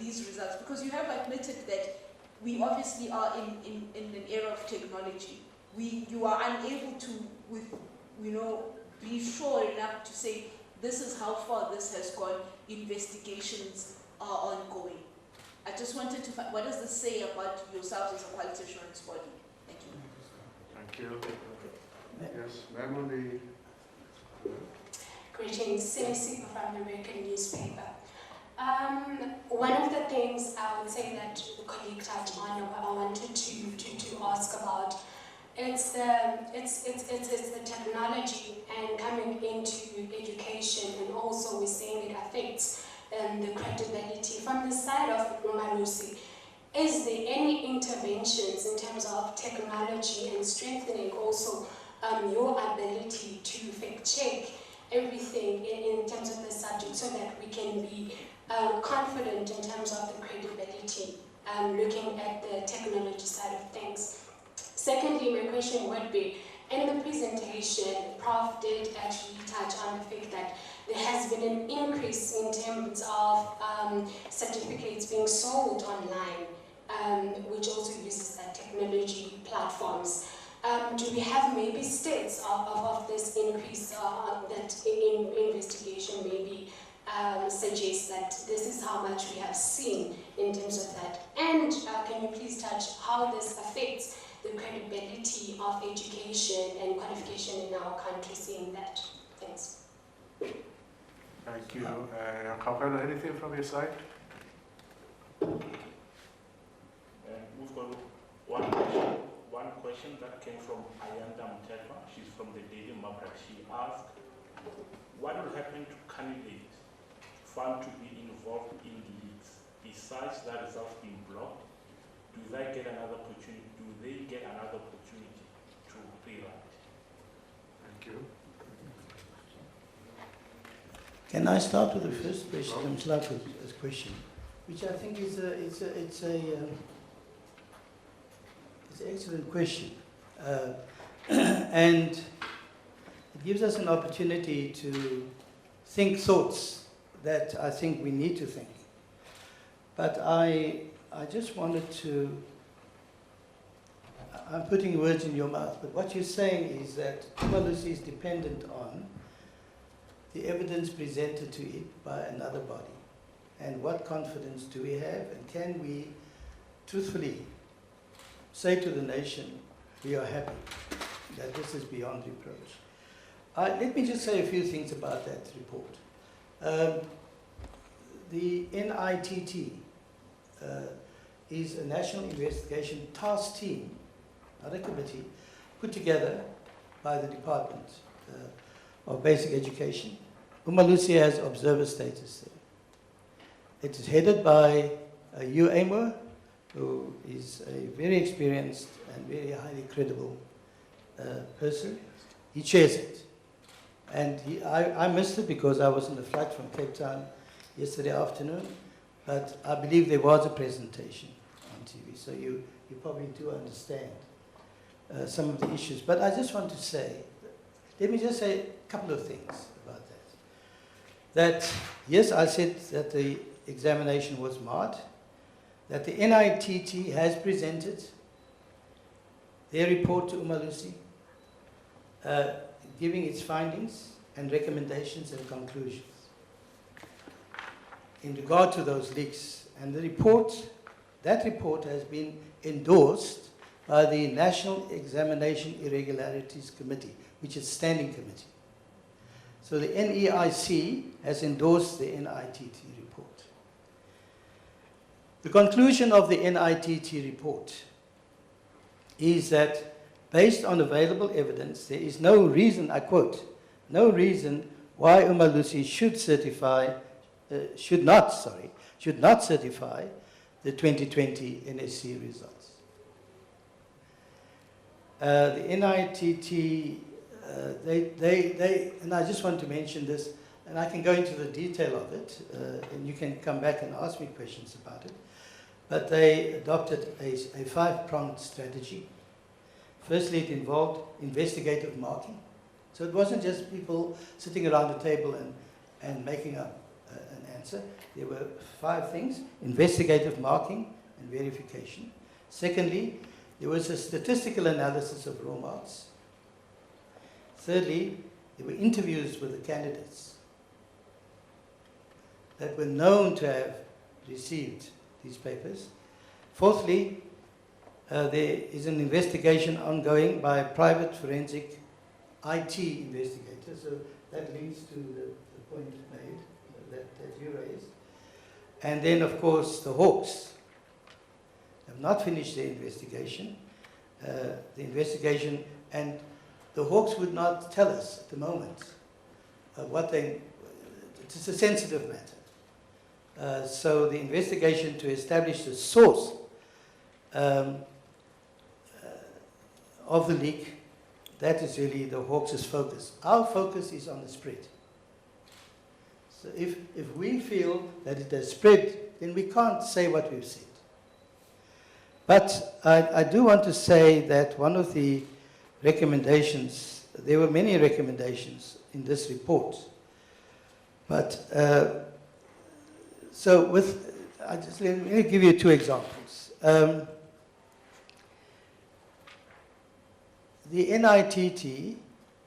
these results? Because you have admitted that we obviously are in an era of technology. You are unable to, be sure enough to say this is how far this has gone. Investigations are ongoing. I just wanted to find, what does this say about yourselves as a quality assurance body? Thank you. Thank you. Yes, ma'am on the... Greetings, Cindy from the American newspaper. One of the things I would say that the colleague touched on, I wanted to ask about, it's the technology and coming into education, and also we're saying it affects the credibility. From the side of UMalusi, is there any interventions in terms of technology and strengthening also your ability to fact check everything in terms of the subject, so that we can be confident in terms of the credibility, looking at the technology side of things? Secondly, my question would be, in the presentation, Prof did actually touch on the fact that there has been an increase in terms of certificates being sold online, which also uses technology platforms. Do we have maybe stats of this increase that in investigation maybe suggests that this is how much we have seen in terms of that? And can you please touch how this affects the credibility of education and qualification in our country, seeing that? Thanks. Thank you. Kaukana, anything from your side? We've got one question that came from Ayanda Mtepa. She's from the Daily Matric. She asked, what will happen to candidates found to be involved in leaks? Besides that results being blocked, do they get another opportunity? Do they get another opportunity to rewrite? Thank you. Can I start with the first question, which I think is it's an excellent question, and it gives us an opportunity to think thoughts that I think we need to think. But I just wanted to, I'm putting words in your mouth, but what you're saying is that UMalusi is dependent on the evidence presented to it by another body. And what confidence do we have? And can we truthfully say to the nation, we are happy that this is beyond reproach? Let me just say a few things about that report. The NITT is a National Investigation Task Team, not a committee, put together by the Department of Basic Education. UMalusi has observer status there. It is headed by UMalusi, who is a very experienced and very highly credible person. He chairs it. And I missed it because I was on the flight from Cape Town yesterday afternoon, but I believe there was a presentation on TV, so you probably do understand some of the issues. But I just want to say, let me just say a couple of things about that. That, yes, I said that the examination was marred, that the NITT has presented their report to UMalusi, giving its findings and recommendations and conclusions in regard to those leaks. And the report, that report has been endorsed by the National Examination Irregularities Committee, which is a standing committee. So the NEIC has endorsed the NITT report. The conclusion of the NITT report is that based on available evidence, there is no reason, I quote, no reason why UMalusi should not certify the 2020 NSC results. The NITT, and I just want to mention this, and I can go into the detail of it, and you can come back and ask me questions about it, but they adopted a five-pronged strategy Firstly, it involved investigative marking. So it wasn't just people sitting around a table and making up an answer. There were 5 things: investigative marking and verification. Secondly, there was a statistical analysis of raw marks. Thirdly, there were interviews with the candidates that were known to have received these papers. Fourthly, there is an investigation ongoing by a private forensic IT investigator. So that leads to the point made that you raised. And then, of course, the Hawks have not finished their investigation. And the Hawks would not tell us at the moment it's a sensitive matter. So the investigation to establish the source of the leak, that is really the Hawks' focus. Our focus is on the spread. So if we feel that it has spread, then we can't say what we've said. But I do want to say that one of the recommendations, there were many recommendations in this report, but let me give you 2 examples. The NITT,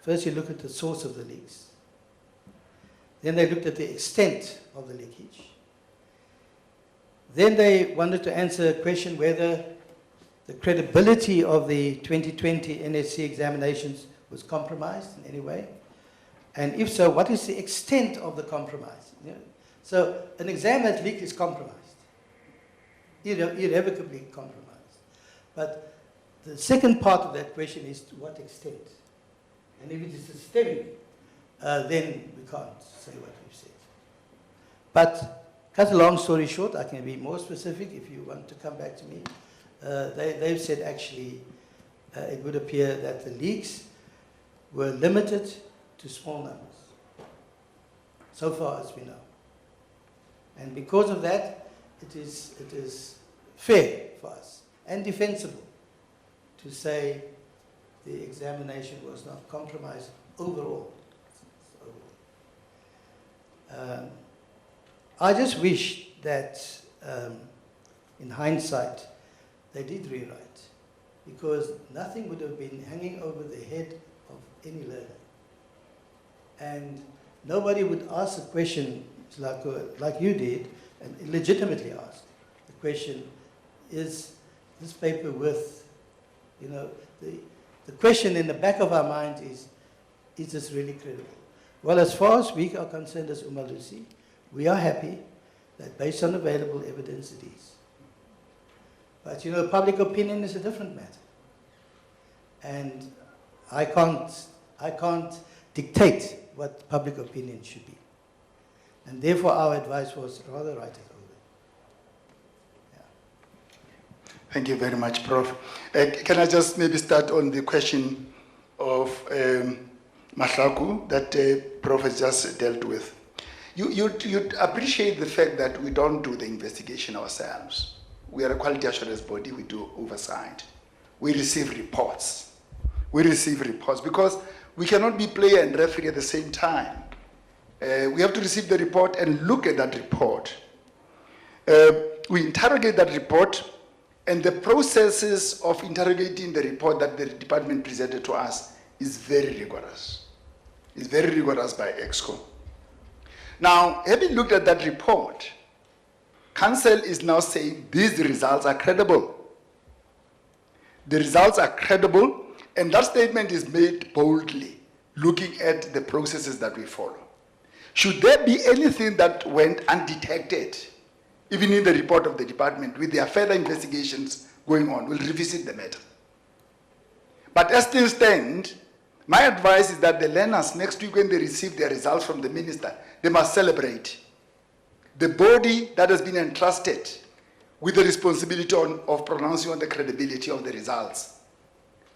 first you look at the source of the leaks. Then they looked at the extent of the leakage. Then they wanted to answer a question whether the credibility of the 2020 NSC examinations was compromised in any way. And if so, what is the extent of the compromise? You know? So an exam that leaked is compromised, irrevocably compromised. But the second part of that question is to what extent? And if it is systemic, then we can't say what we've said. But cut a long story short, I can be more specific if you want to come back to me. They've said actually it would appear that the leaks were limited to small numbers, so far as we know. And because of that, it is fair for us and defensible to say the examination was not compromised overall. I just wish that, in hindsight, they did rewrite, because nothing would have been hanging over the head of any learner. And nobody would ask a question like you did, and legitimately ask the question, is this paper worth, the question in the back of our mind is this really credible? Well, as far as we are concerned as UMalusi, we are happy that based on available evidence it is. But public opinion is a different matter. And I can't dictate what public opinion should be. And therefore our advice was rather write it over. Yeah. Thank you very much, Prof. Can I just maybe start on the question of Mahlaku that Prof has just dealt with? You'd appreciate the fact that we don't do the investigation ourselves. We are a quality assurance body, we do oversight. We receive reports. Because we cannot be player and referee at the same time. We have to receive the report and look at that report. We interrogate that report, and the processes of interrogating the report that the department presented to us is very rigorous. It's very rigorous by EXCO. Now, having looked at that report, Council is now saying these results are credible. The results are credible, and that statement is made boldly, looking at the processes that we follow. Should there be anything that went undetected, even in the report of the department, with their further investigations going on, we'll revisit the matter. But as things stand, my advice is that the learners, next week when they receive their results from the minister, they must celebrate. The body that has been entrusted with the responsibility of pronouncing on the credibility of the results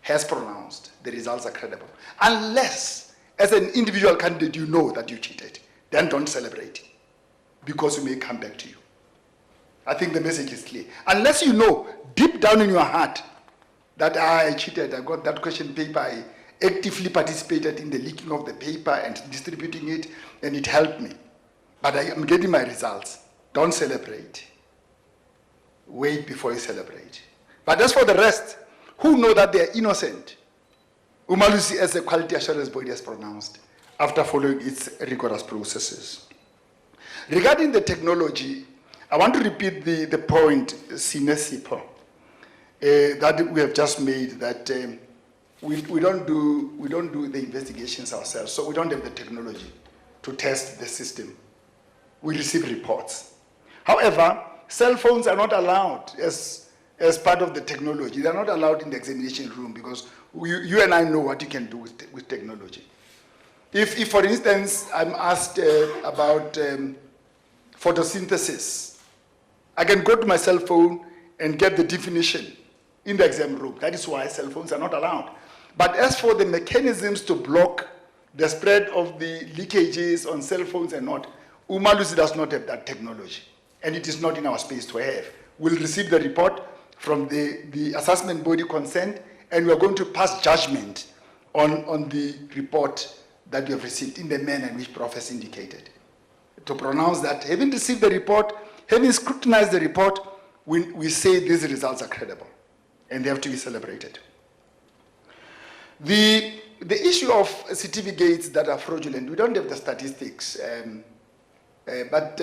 has pronounced the results are credible. Unless, as an individual candidate, you know that you cheated, then don't celebrate, because we may come back to you. I think the message is clear. Unless you know deep down in your heart that I cheated, I got that question paper, I actively participated in the leaking of the paper and distributing it, and it helped me. But I am getting my results. Don't celebrate. Wait before you celebrate. But as for the rest, who know that they are innocent, UMalusi as a quality assurance body has pronounced after following its rigorous processes. Regarding the technology, I want to repeat the point, Sinesipo, that we have just made, that we don't do the investigations ourselves, so we don't have the technology to test the system. We receive reports. However, cell phones are not allowed as part of the technology. They're not allowed in the examination room because you and I know what you can do with technology. If for instance, I'm asked about photosynthesis, I can go to my cell phone and get the definition in the exam room. That is why cell phones are not allowed. But as for the mechanisms to block the spread of the leakages on cell phones and not, UMalusi does not have that technology, and it is not in our space to have. We'll receive the report from the assessment body consent, and we are going to pass judgment on the report that we have received in the manner in which Prof has indicated. To pronounce that, having received the report, having scrutinized the report, we say these results are credible, and they have to be celebrated. The issue of certificates that are fraudulent, we don't have the statistics, but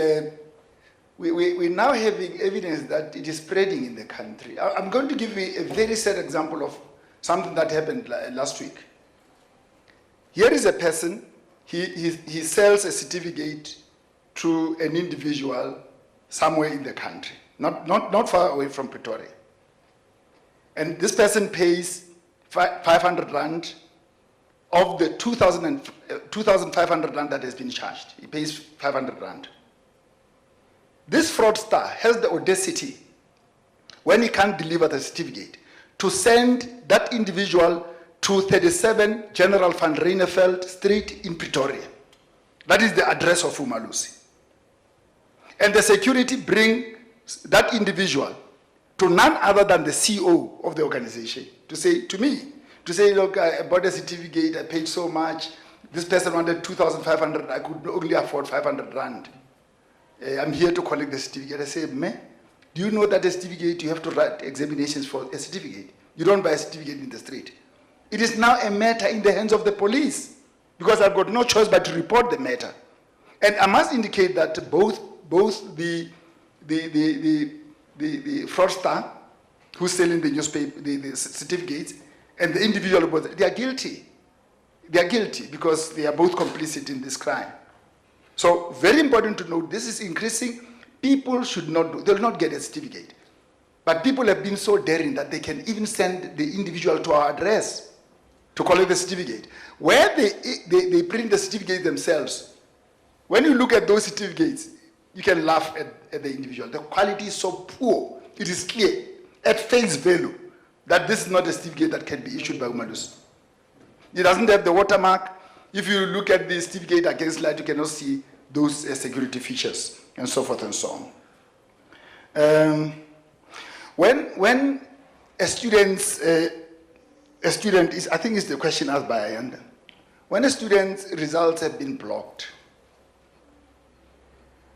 we're now having evidence that it is spreading in the country. I'm going to give you a very sad example of something that happened last week. Here is a person, he sells a certificate to an individual somewhere in the country, not far away from Pretoria. And this person pays 500 Rand of the 2,500 Rand that has been charged. He pays 500 Rand. This fraudster has the audacity, when he can't deliver the certificate, to send that individual to 37 General van Reineveld Street in Pretoria. That is the address of UMalusi. And the security bring that individual to none other than the CEO of the organization to say, look, I bought a certificate, I paid so much, this person wanted 2,500, I could only afford 500 Rand. I'm here to collect the certificate. I say, man, do you know that a certificate, you have to write examinations for a certificate? You don't buy a certificate in the street. It is now a matter in the hands of the police because I've got no choice but to report the matter. And I must indicate that both the fraudster who's selling the newspaper, the certificates, and the individual, they are guilty. They are guilty because they are both complicit in this crime. So very important to note, this is increasing. People should not do, they'll not get a certificate. But people have been so daring that they can even send the individual to our address to collect the certificate. Where they print the certificate themselves, when you look at those certificates, you can laugh at the individual. The quality is so poor, it is clear, at face value, that this is not a certificate that can be issued by UMalusi. It doesn't have the watermark. If you look at the certificate against light, you cannot see those security features, and so forth and so on. When a student is, I think it's the question asked by Ayanda, when a student's results have been blocked,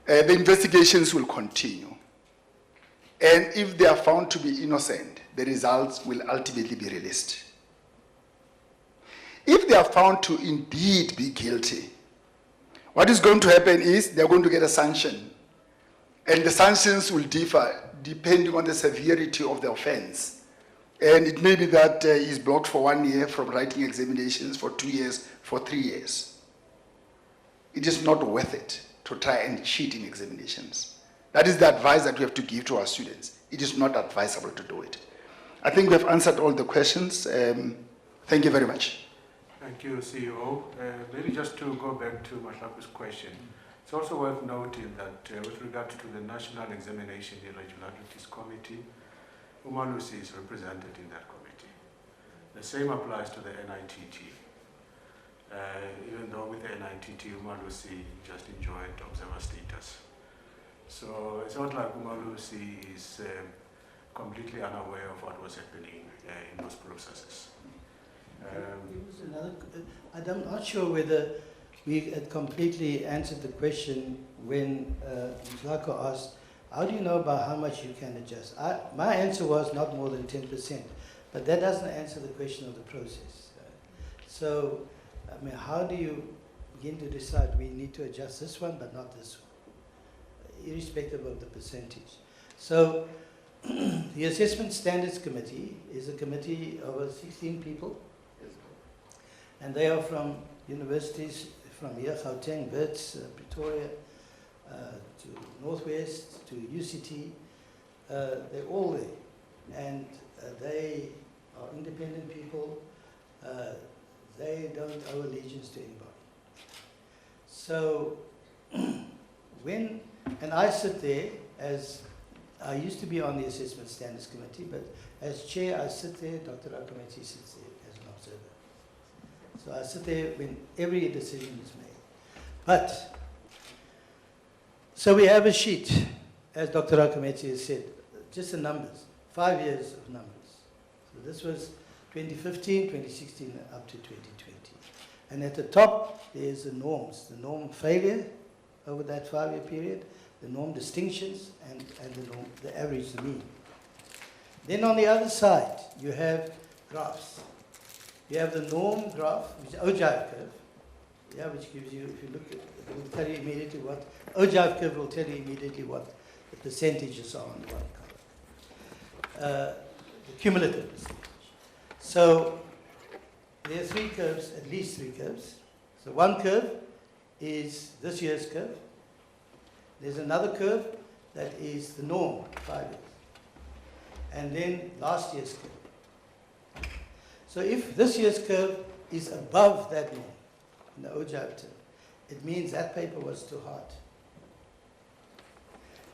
the investigations will continue. And if they are found to be innocent, the results will ultimately be released. If they are found to indeed be guilty, what is going to happen is they're going to get a sanction. And the sanctions will differ depending on the severity of the offense. And it may be that he's blocked for 1 year from writing examinations, for 2 years, for 3 years. It is not worth it to try and cheat in examinations. That is the advice that we have to give to our students. It is not advisable to do it. I think we have answered all the questions. Thank you very much. Thank you, CEO. Maybe just to go back to Mahlaku's question, it's also worth noting that with regard to the National Examination Irregularities Committee, UMalusi is represented in that committee. The same applies to the NITT. Even though with the NITT, UMalusi just enjoyed observer status. So it's not like UMalusi is completely unaware of what was happening in those processes. I'm not sure whether we had completely answered the question when Mhlako asked, how do you know about how much you can adjust? My answer was not more than 10%, but that doesn't answer the question of the process. So, I mean, how do you begin to decide we need to adjust this one but not this one, irrespective of the percentage? So, the Assessment Standards Committee is a committee of 16 people, and they are from universities from here, Gauteng, Wits, Pretoria, to Northwest, to UCT. They're all there, and they are independent people. They don't owe allegiance to anybody. So and I sit there as, I used to be on the Assessment Standards Committee, but as chair I sit there, Dr. Akameti sits there as an observer. So I sit there when every decision is made. But, so we have a sheet, as Dr. Akameti has said, just the numbers, 5 years of numbers. So this was 2015, 2016, up to 2020. And at the top, there's the norms, the norm failure over that 5-year period, the norm distinctions, and the average, the mean. Then on the other side, you have graphs. You have the norm graph, which is ogive curve, yeah, which gives you, if you look at it, it will tell you immediately what, ogive curve will tell you immediately what the percentages are on one color. The cumulative percentage. So there are 3 curves, at least 3 curves. So one curve is this year's curve. There's another curve that is the norm, 5 years. And then last year's curve. So if this year's curve is above that norm, in the ogive term, it means that paper was too hard.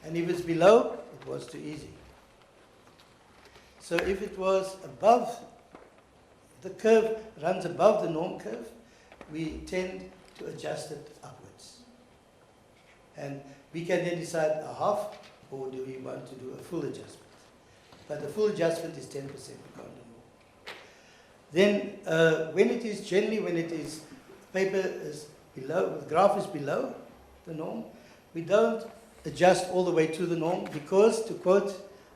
And if it's below, it was too easy. So if it was above, the curve runs above the norm curve, we tend to adjust it upwards. And we can then decide a half, or do we want to do a full adjustment? But the full adjustment is 10%, we can't do more. Then when it is, generally when it is, paper is below, the graph is below the norm, we don't adjust all the way to the norm because, to quote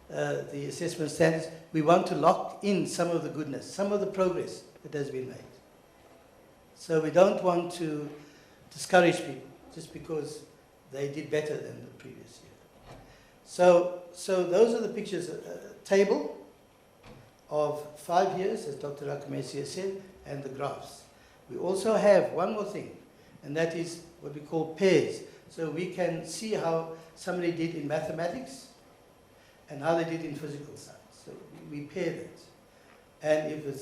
the assessment standards, we want to lock in some of the goodness, some of the progress that has been made. So we don't want to discourage people just because they did better than the previous year. So those are the pictures, a table of 5 years, as Dr. Akamesi has said, and the graphs. We also have one more thing, and that is what we call pairs. So we can see how somebody did in mathematics and how they did in physical science. So we pair that. And if the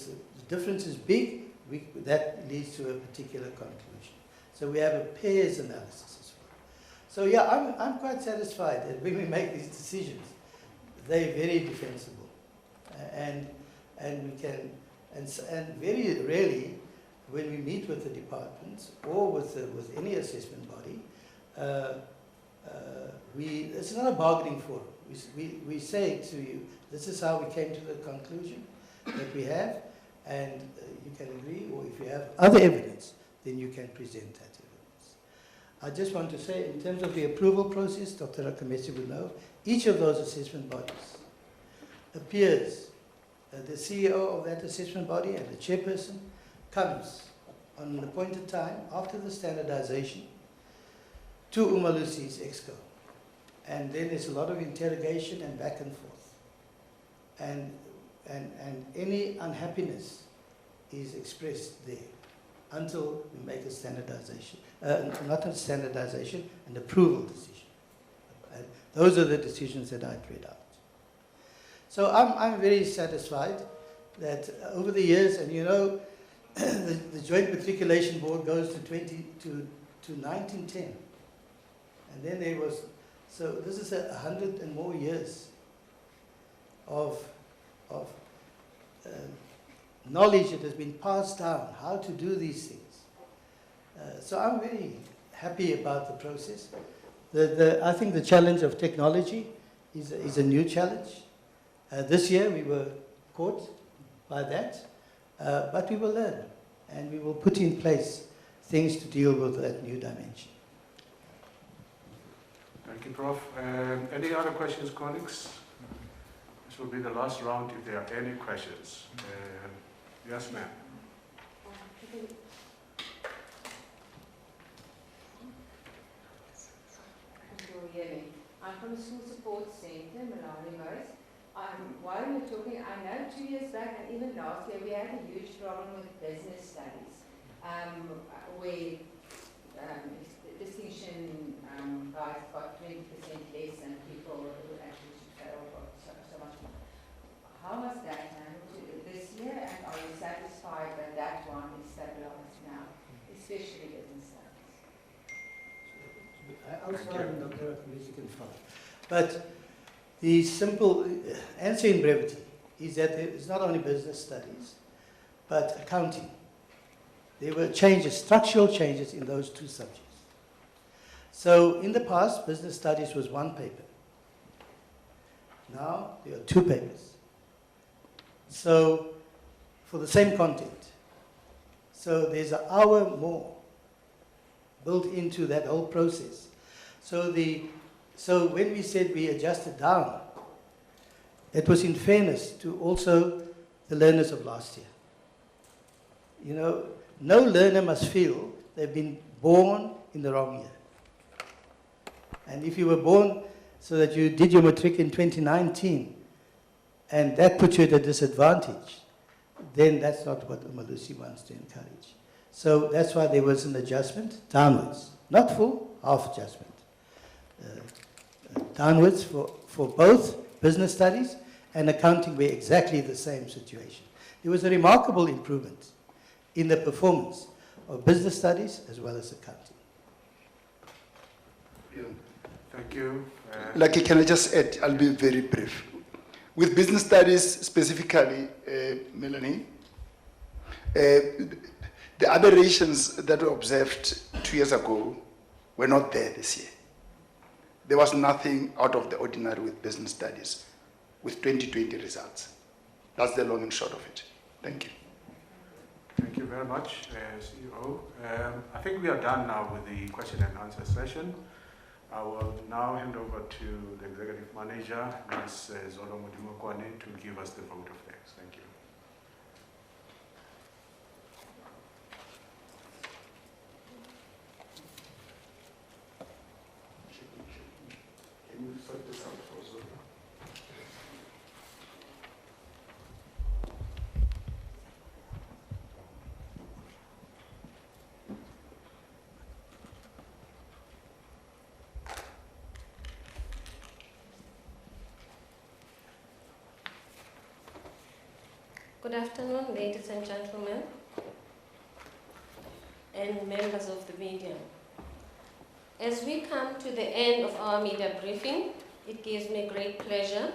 difference is big, that leads to a particular conclusion. So we have a pairs analysis as well. So yeah, I'm quite satisfied that when we make these decisions, they're very defensible. And we can, and very rarely, when we meet with the departments or with any assessment body, it's not a bargaining forum. We say to you, this is how we came to the conclusion that we have, and you can agree, or if you have other evidence, then you can present that evidence. I just want to say, in terms of the approval process, Dr. Akamesi will know, each of those assessment bodies appears, the CEO of that assessment body and the chairperson comes on an appointed time after the standardization to UMalusi's exco. And then there's a lot of interrogation and back and forth. And any unhappiness is expressed there until we make a standardization, not a standardization, an approval decision. And those are the decisions that I read out. So I'm very satisfied that over the years, and you know, the Joint Matriculation Board goes to 1910. And then there was, so this is 100 and more years of knowledge that has been passed down, how to do these things. So I'm very happy about the process. I think the challenge of technology is a new challenge. This year we were caught by that, but we will learn and we will put in place things to deal with that new dimension. Thank you, Prof. Any other questions, colleagues? This will be the last round if there are any questions. Yes, ma'am. I'm from the School Support Centre, Malani Morris. While you were talking, I know 2 years back and even last year we had a huge problem with business studies, where distinction guys got 20% less and people who actually failed got so much more. How was that handled this year, and are you satisfied that that one is stabilized now, especially business studies? I'll start and Dr. Akhilesi can follow. But the simple answer in brevity is that it's not only business studies, but accounting. There were changes, structural changes in those two subjects. So in the past, business studies was one paper. Now there are two papers. So for the same content. So there's an hour more built into that whole process. So when we said we adjusted down, it was in fairness to also the learners of last year. You know, no learner must feel they've been born in the wrong year. And if you were born so that you did your Matric in 2019, and that put you at a disadvantage, then that's not what UMalusi wants to encourage. So that's why there was an adjustment downwards. Not full, half adjustment. Downwards for both business studies and accounting were exactly the same situation. There was a remarkable improvement in the performance of business studies as well as accounting. Thank you. Lucky, can I just add? I'll be very brief. With business studies specifically, Melanie, the aberrations that were observed 2 years ago were not there this year. There was nothing out of the ordinary with business studies with 2020 results. That's the long and short of it. Thank you. Thank you very much, CEO. I think we are done now with the question and answer session. I will now hand over to the Executive Manager, Ms. Zolo Modimokwane, to give us the vote of thanks. Thank you. Can you sort this out for Zolo? Good afternoon, ladies and gentlemen, and members of the media. As we come to the end of our media briefing, it gives me great pleasure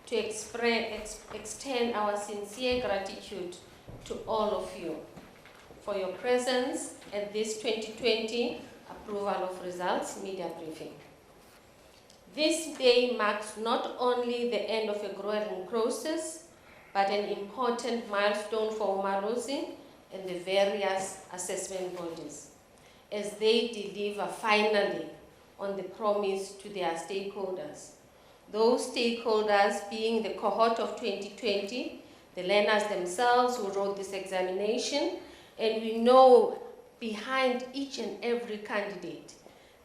to extend our sincere gratitude to all of you for your presence at this 2020 approval of results media briefing. This day marks not only the end of a growing process, but an important milestone for UMalusi and the various assessment bodies, as they deliver finally on the promise to their stakeholders. Those stakeholders being the cohort of 2020, the learners themselves who wrote this examination, and we know behind each and every candidate,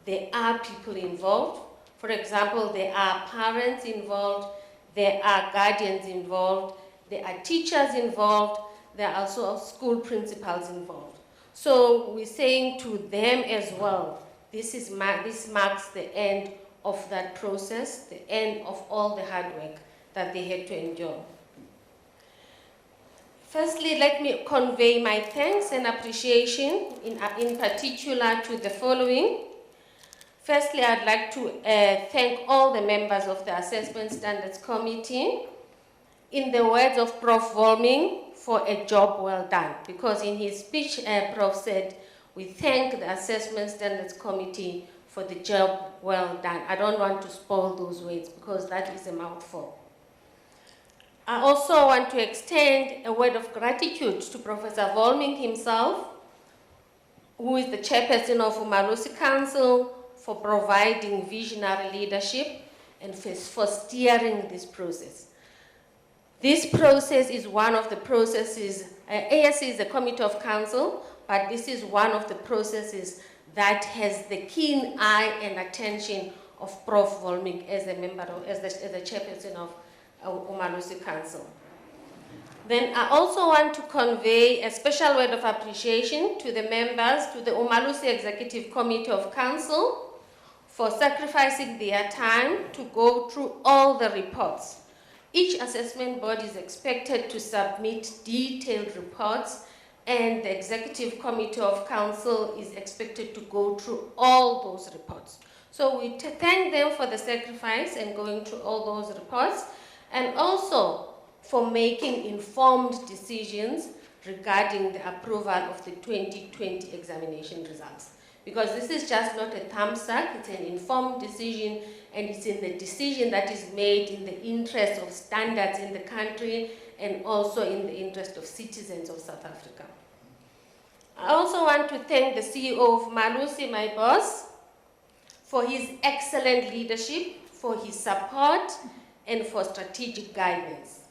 there are people involved. For example, there are parents involved, there are guardians involved, there are teachers involved, there are also school principals involved. So we're saying to them as well, this marks the end of that process, the end of all the hard work that they had to endure. Firstly, let me convey my thanks and appreciation in particular to the following. Firstly, I'd like to thank all the members of the Assessment Standards Committee. In the words of Prof. Volming, for a job well done, because in his speech, Prof said, we thank the Assessment Standards Committee for the job well done. I don't want to spoil those words because that is a mouthful. I also want to extend a word of gratitude to Professor Volming himself, who is the chairperson of UMalusi Council, for providing visionary leadership and for steering this process. This process is one of the processes, ASC is a committee of council, but this is one of the processes that has the keen eye and attention of Prof. Volming as a member of, as the chairperson of UMalusi Council. Then I also want to convey a special word of appreciation to the members, to the UMalusi Executive Committee of Council for sacrificing their time to go through all the reports. Each assessment body is expected to submit detailed reports, and the Executive Committee of Council is expected to go through all those reports. So we thank them for the sacrifice and going through all those reports, and also for making informed decisions regarding the approval of the 2020 examination results. Because this is just not a thumbs up, it's an informed decision, and it's in the decision that is made in the interest of standards in the country and also in the interest of citizens of South Africa. I also want to thank the CEO of UMalusi, my boss, for his excellent leadership, for his support, and for strategic guidance,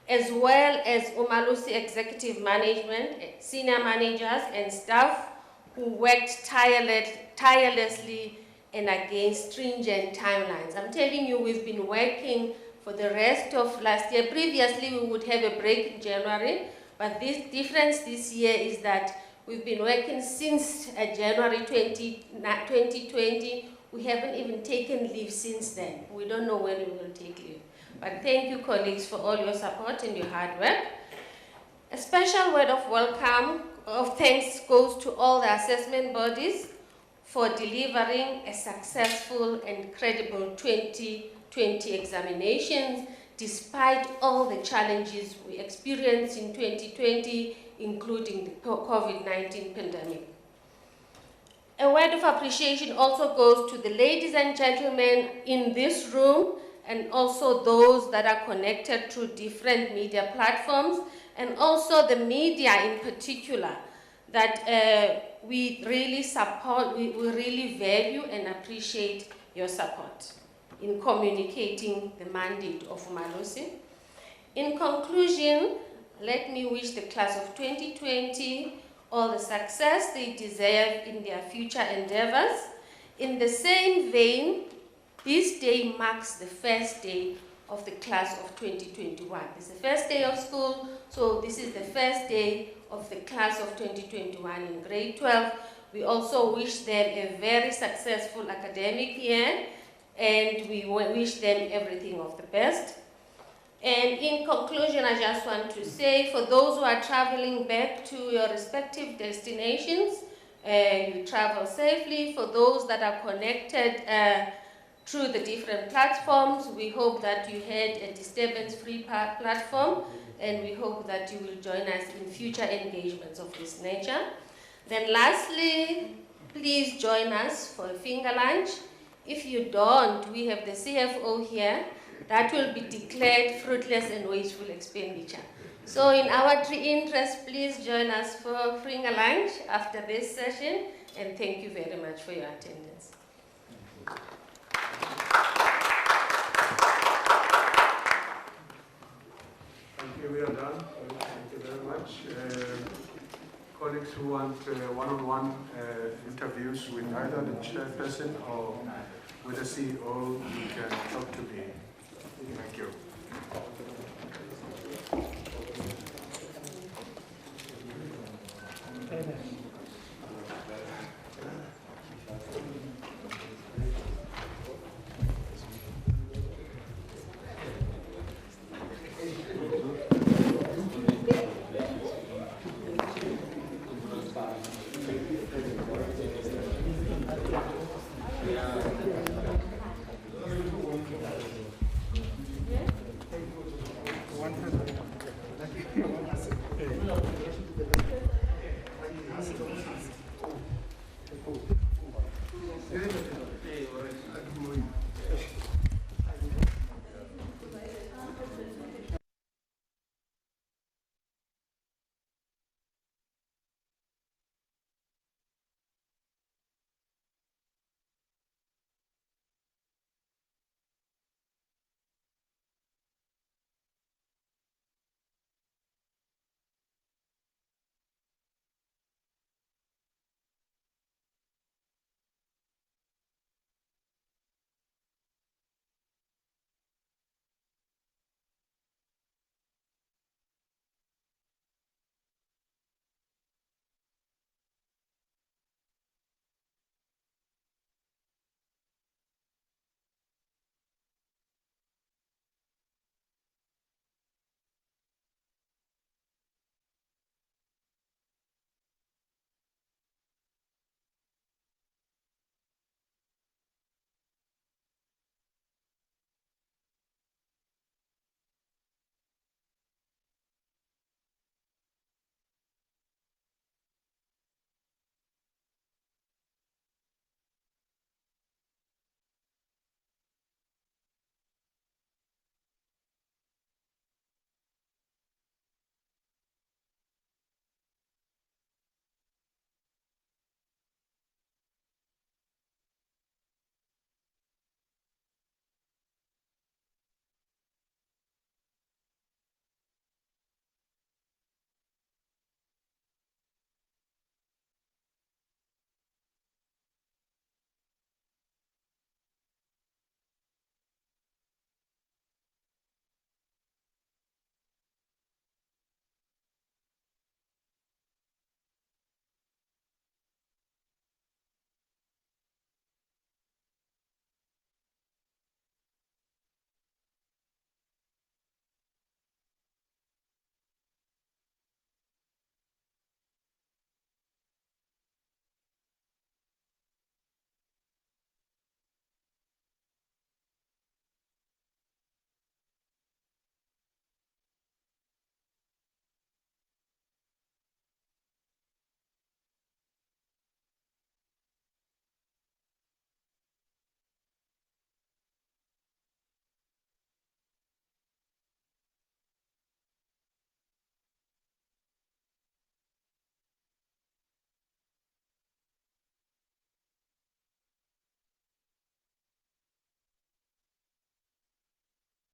as well as UMalusi executive management, senior managers and staff who worked tirelessly and against stringent timelines. I'm telling you, we've been working for the rest of last year. Previously, we would have a break in January, but this difference this year is that we've been working since January 2020. We haven't even taken leave since then. We don't know when we will take leave. But thank you, colleagues, for all your support and your hard work. A special word of welcome, of thanks goes to all the assessment bodies for delivering a successful and credible 2020 examinations, despite all the challenges we experienced in 2020, including the COVID-19 pandemic. A word of appreciation also goes to the ladies and gentlemen in this room, and also those that are connected through different media platforms, and also the media in particular, that we really support, we really value and appreciate your support in communicating the mandate of UMalusi. In conclusion, let me wish the class of 2020 all the success they deserve in their future endeavors. In the same vein, this day marks the first day of the class of 2021. It's the first day of school, so this is the first day of the class of 2021 in grade 12. We also wish them a very successful academic year, and we wish them everything of the best. And in conclusion, I just want to say, for those who are traveling back to your respective destinations, you travel safely. For those that are connected through the different platforms, we hope that you had a disturbance-free platform, and we hope that you will join us in future engagements of this nature. Then lastly, please join us for a finger lunch. If you don't, we have the CFO here. That will be declared fruitless and wasteful expenditure. So in our interest, please join us for finger lunch after this session, and thank you very much for your attendance. Thank you, we are done. Thank you very much. Colleagues who want one-on-one interviews with either the chairperson or with the CEO, you can talk to me. Thank you. Thank you.